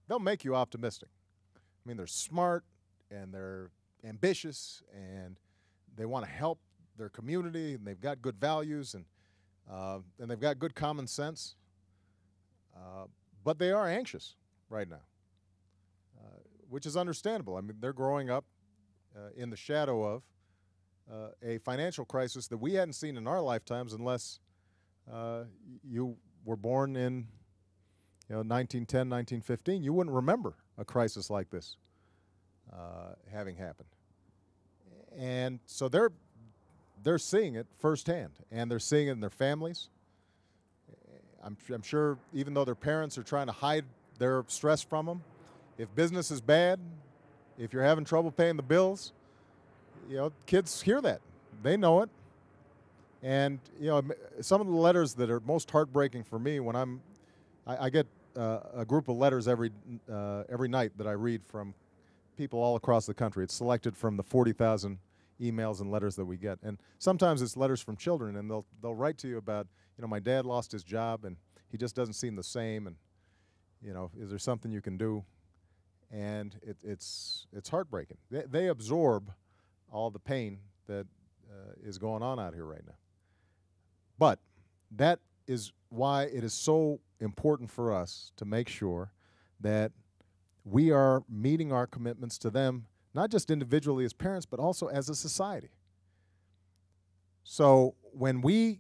[SPEAKER 1] they'll make you optimistic. I mean, they're smart and they're ambitious and they want to help their community and they've got good values and they've got good common sense. But they are anxious right now, which is understandable. I mean, they're growing up in the shadow of a financial crisis that we hadn't seen in our lifetimes unless you were born in 1910, 1915. You wouldn't remember a crisis like this having happened. And so they're seeing it firsthand, and they're seeing it in their families. I'm sure even though their parents are trying to hide their stress from them, if business is bad, if you're having trouble paying the bills, kids hear that. They know it. And, some of the letters that are most heartbreaking for me when I get a group of letters every night that I read from people all across the country. It's selected from the 40,000 emails and letters that we get. And sometimes it's letters from children, and they'll write to you about, my dad lost his job, and he just doesn't seem the same, and, is there something you can do? And it's heartbreaking. They absorb all the pain that is going on out here right now. But that is why it is so important for us to make sure that we are meeting our commitments to them, not just individually as parents, but also as a society. So when we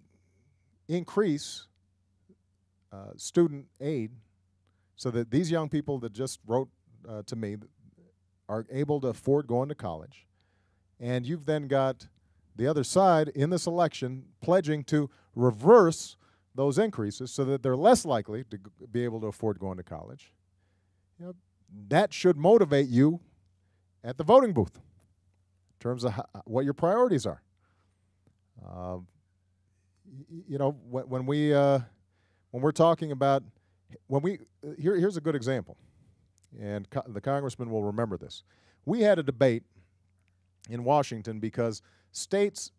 [SPEAKER 1] increase student aid so that these young people that just wrote to me are able to afford going to college, and you've then got the other side in this election pledging to reverse those increases so that they're less likely to be able to afford going to college, that should motivate you at the voting booth in terms of what your priorities are. When we're talking about here's a good example, and the congressman will remember this. We had a debate in Washington because states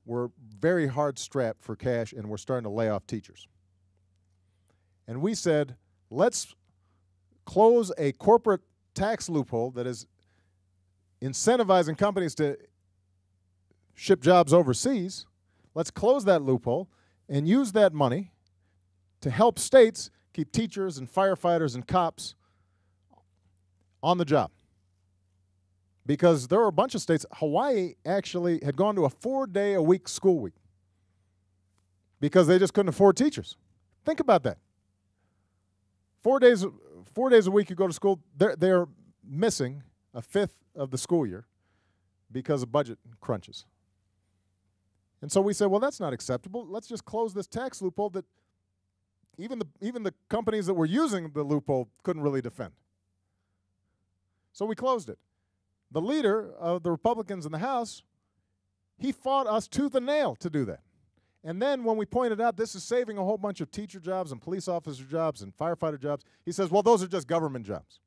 [SPEAKER 1] were very hard strapped for cash and were starting to lay off teachers. And we said, let's close a corporate tax loophole that is incentivizing companies to ship jobs overseas. Let's close that loophole and use that money to help states keep teachers and firefighters and cops on the job. Because there were a bunch of states, Hawaii actually had gone to a 4-day-a-week school week because they just couldn't afford teachers. Think about that. 4 days a week you go to school, they're missing a fifth of the school year because of budget crunches. And so we said, well, that's not acceptable. Let's just close this tax loophole that even the companies that were using the loophole couldn't really defend. So we closed it. The leader of the Republicans in the House, he fought us tooth and nail to do that. And then when we pointed out this is saving a whole bunch of teacher jobs and police officer jobs and firefighter jobs, he says, well, those are just government jobs.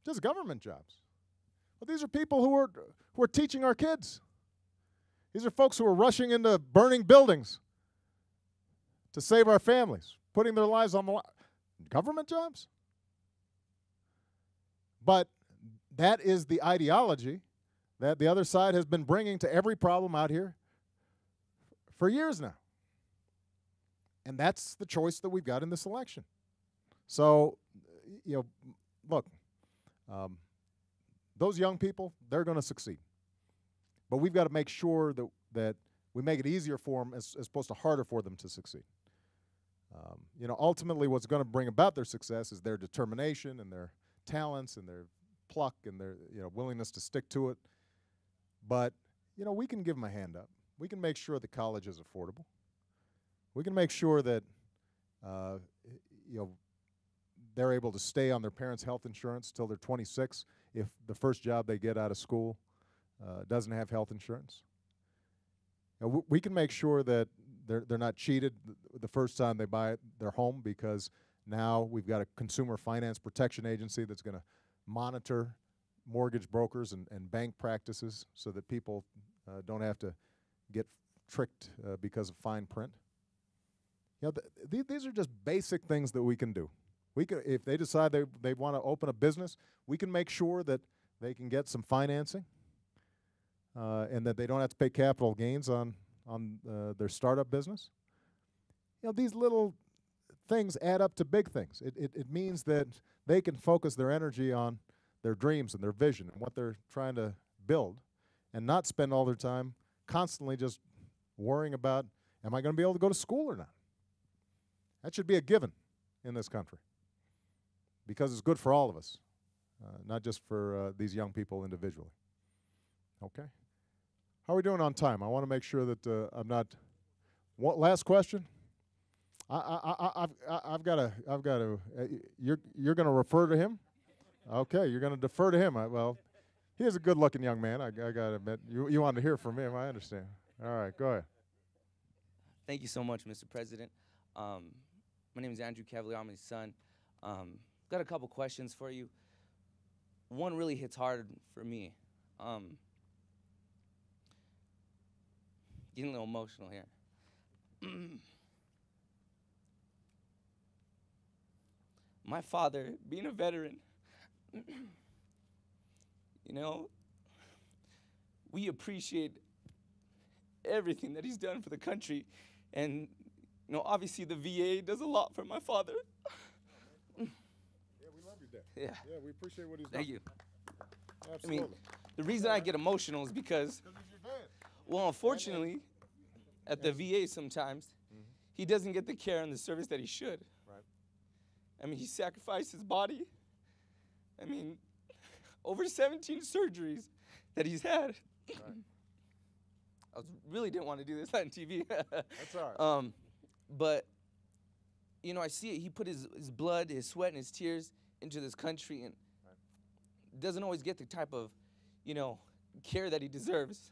[SPEAKER 1] Just government jobs. Well, these are people who are teaching our kids. These are folks who are rushing into burning buildings to save our families, putting their lives on the line. Government jobs? But that is the ideology that the other side has been bringing to every problem out here for years now. And that's the choice that we've got in this election. So, look, those young people, they're going to succeed. But we've got to make sure that we make it easier for them as opposed to harder for them to succeed. Ultimately what's going to bring about their success is their determination and their talents and their pluck and their willingness to stick to it. But we can give them a hand up. We can make sure the college is affordable. We can make sure that they're able to stay on their parents' health insurance till they're 26 if the first job they get out of school doesn't have health insurance. We can make sure that they're not cheated the first time they buy their home, because now we've got a consumer finance protection agency that's going to monitor mortgage brokers and bank practices so that people don't have to get tricked because of fine print. These are just basic things that we can do. If they decide they want to open a business, we can make sure that they can get some financing and that they don't have to pay capital gains on their startup business. These little things add up to big things. It means that they can focus their energy on their dreams and their vision and what they're trying to build, and not spend all their time constantly just worrying about, am I going to be able to go to school or not? That should be a given in this country, because it's good for all of us, not just for these young people individually. Okay? How are we doing on time? I want to make sure that I'm not. Last question. I've got to. You're going to refer to him. Okay, you're going to defer to him. Well, he is a good-looking young man. I got to admit. You wanted to hear from him. I understand. All right, go ahead.
[SPEAKER 8] Thank you so much, Mr. President. My name is Andrew Cavalier. I'm his son. Got a couple questions for you. One really hits hard for me. Getting a little emotional here. My father, being a veteran, we appreciate everything that he's done for the country. And, obviously the VA does a lot for my father.
[SPEAKER 1] Yeah, we love your dad.
[SPEAKER 8] Yeah.
[SPEAKER 1] Yeah, we appreciate what he's
[SPEAKER 8] Thank
[SPEAKER 1] done.
[SPEAKER 8] you.
[SPEAKER 1] Absolutely.
[SPEAKER 8] The reason I get emotional is because, well, unfortunately, at the VA sometimes, he doesn't get the care and the service that he should.
[SPEAKER 1] Right.
[SPEAKER 8] He sacrificed his body. Over 17 surgeries that he's had I really didn't want to do this on TV.
[SPEAKER 1] That's all right.
[SPEAKER 8] But, you know, I see it. He put his blood, his sweat, and his tears into this country, and doesn't always get the type of, you know, care that he deserves.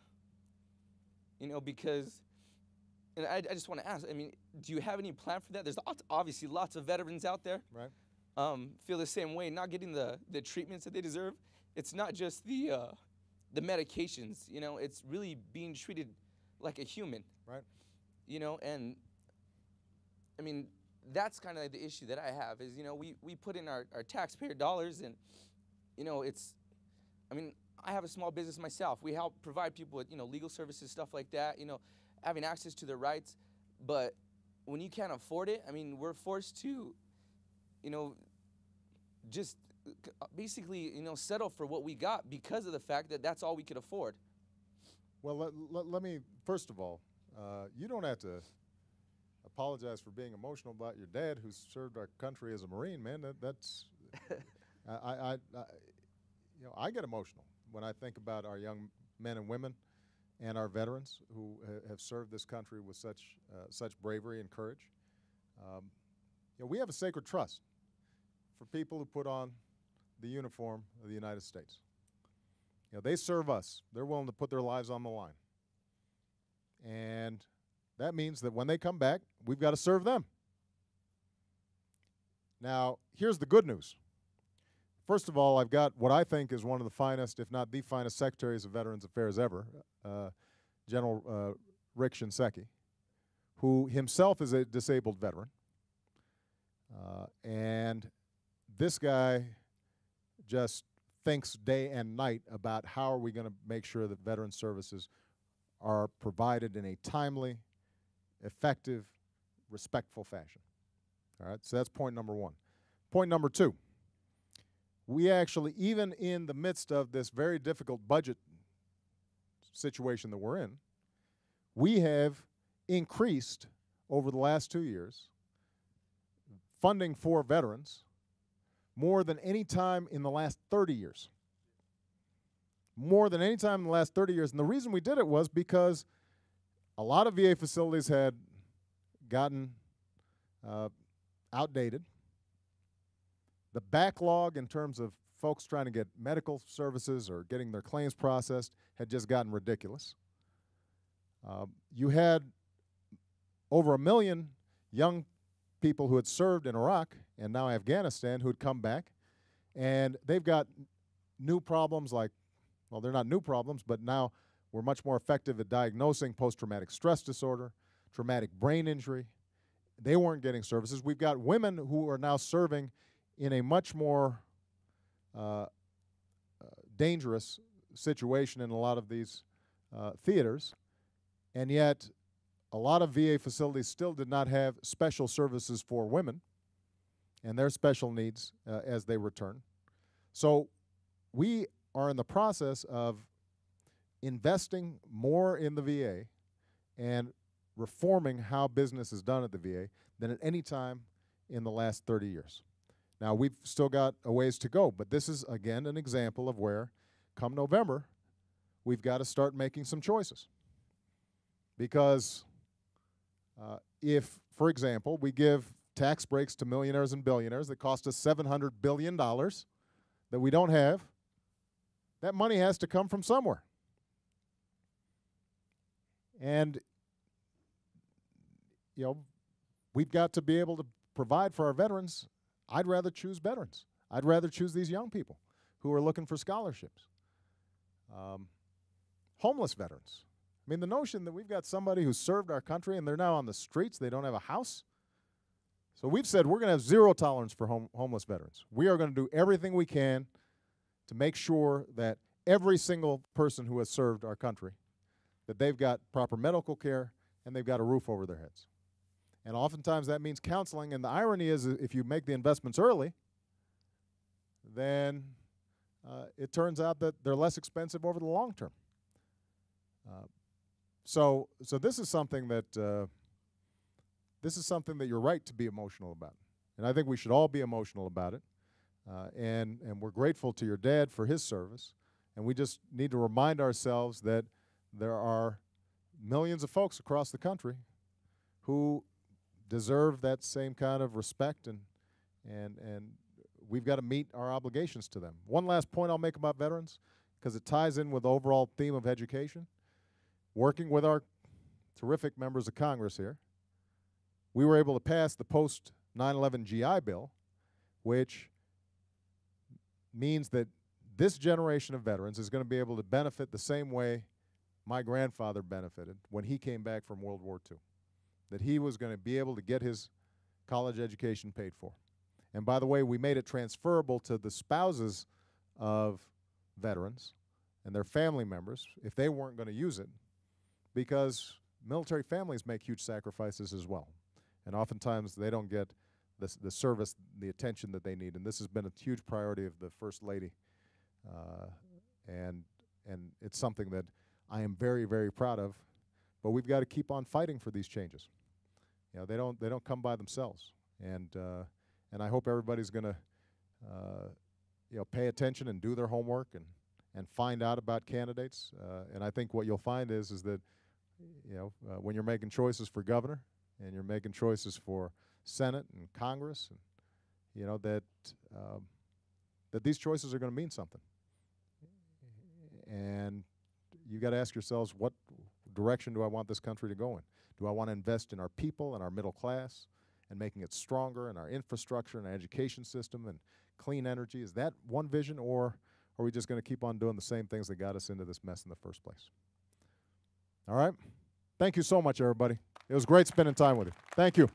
[SPEAKER 8] You know, because, and I just want to ask, I mean, do you have any plan for that? There's obviously lots of veterans out there.
[SPEAKER 1] Right.
[SPEAKER 8] Feel the same way, not getting the treatments that they deserve. It's not just the medications, you know, it's really being treated like a human.
[SPEAKER 1] Right.
[SPEAKER 8] You know, and I mean, that's kind of like the issue that I have is, you know, we put in our taxpayer dollars, and, you know, I mean, I have a small business myself. We help provide people with, you know, legal services, stuff like that, you know, having access to their rights. But when you can't afford it, I mean, we're forced to, you know, just basically, you know, settle for what we got because of the fact that that's all we could afford.
[SPEAKER 1] Well, let me, first of all, you don't have to apologize for being emotional about your dad who served our country as a Marine, man. That's, you know, I get emotional when I think about our young men and women and our veterans who have served this country with such bravery and courage. You know, we have a sacred trust for people who put on the uniform of the United States. You know, they serve us. They're willing to put their lives on the line. And that means that when they come back, we've got to serve them. Now, here's the good news. First of all, I've got what I think is one of the finest, if not the finest, secretaries of Veterans Affairs ever, General Rick Shinseki, who himself is a disabled veteran. And this guy just thinks day and night about how are we going to make sure that veteran services are provided in a timely, effective, respectful fashion. All right, so that's point number one. Point number two, we actually, even in the midst of this very difficult budget situation that we're in, we have increased over the last 2 years funding for veterans more than any time in the last 30 years. More than any time in the last 30 years. And the reason we did it was because a lot of VA facilities had gotten outdated. The backlog in terms of folks trying to get medical services or getting their claims processed had just gotten ridiculous. You had over 1 million young people who had served in Iraq and now Afghanistan who had come back, and they've got new problems like, well, they're not new problems, but now we're much more effective at diagnosing post-traumatic stress disorder, traumatic brain injury. They weren't getting services. We've got women who are now serving in a much more dangerous situation in a lot of these theaters, and yet a lot of VA facilities still did not have special services for women and their special needs as they return. So we are in the process of investing more in the VA and reforming how business is done at the VA than at any time in the last 30 years. Now, we've still got a ways to go, but this is, again, an example of where, come November, we've got to start making some choices. Because if, for example, we give tax breaks to millionaires and billionaires that cost us $700 billion that we don't have, that money has to come from somewhere. And, you know, we've got to be able to provide for our veterans. I'd rather choose veterans. I'd rather choose these young people who are looking for scholarships. Homeless veterans. I mean, the notion that we've got somebody who served our country and they're now on the streets, they don't have a house. So we've said we're going to have zero tolerance for homeless veterans. We are going to do everything we can to make sure that every single person who has served our country, that they've got proper medical care and they've got a roof over their heads. And oftentimes that means counseling, and the irony is if you make the investments early, then it turns out that they're less expensive over the long term. So this is something that you're right to be emotional about, and I think we should all be emotional about it. And we're grateful to your dad for his service, And we just need to remind ourselves that there are millions of folks across the country who deserve that same kind of respect, and we've got to meet our obligations to them. One last point I'll make about veterans, because it ties in with the overall theme of education. Working with our terrific members of Congress here, we were able to pass the post 9/11 GI Bill, which means that this generation of veterans is going to be able to benefit the same way my grandfather benefited when he came back from World War II, that he was going to be able to get his college education paid for. And by the way, we made it transferable to the spouses of veterans and their family members if they weren't going to use it, because military families make huge sacrifices as well. And oftentimes they don't get the service, the attention that they need. And this has been a huge priority of the First Lady. And it's something that I am very, very proud of. But we've got to keep on fighting for these changes. You know, they don't come by themselves. And I hope everybody's going to pay attention and do their homework and find out about candidates. And I think what you'll find is that when you're making choices for governor and you're making choices for Senate and Congress, and that these choices are going to mean something. And you got to ask yourselves, what direction do I want this country to go in? Do I want to invest in our people and our middle class and making it stronger, and our infrastructure and our education system and clean energy? Is that one vision, or are we just going to keep on doing the same things that got us into this mess in the first place? All right? Thank you so much, everybody. It was great spending time with you. Thank you.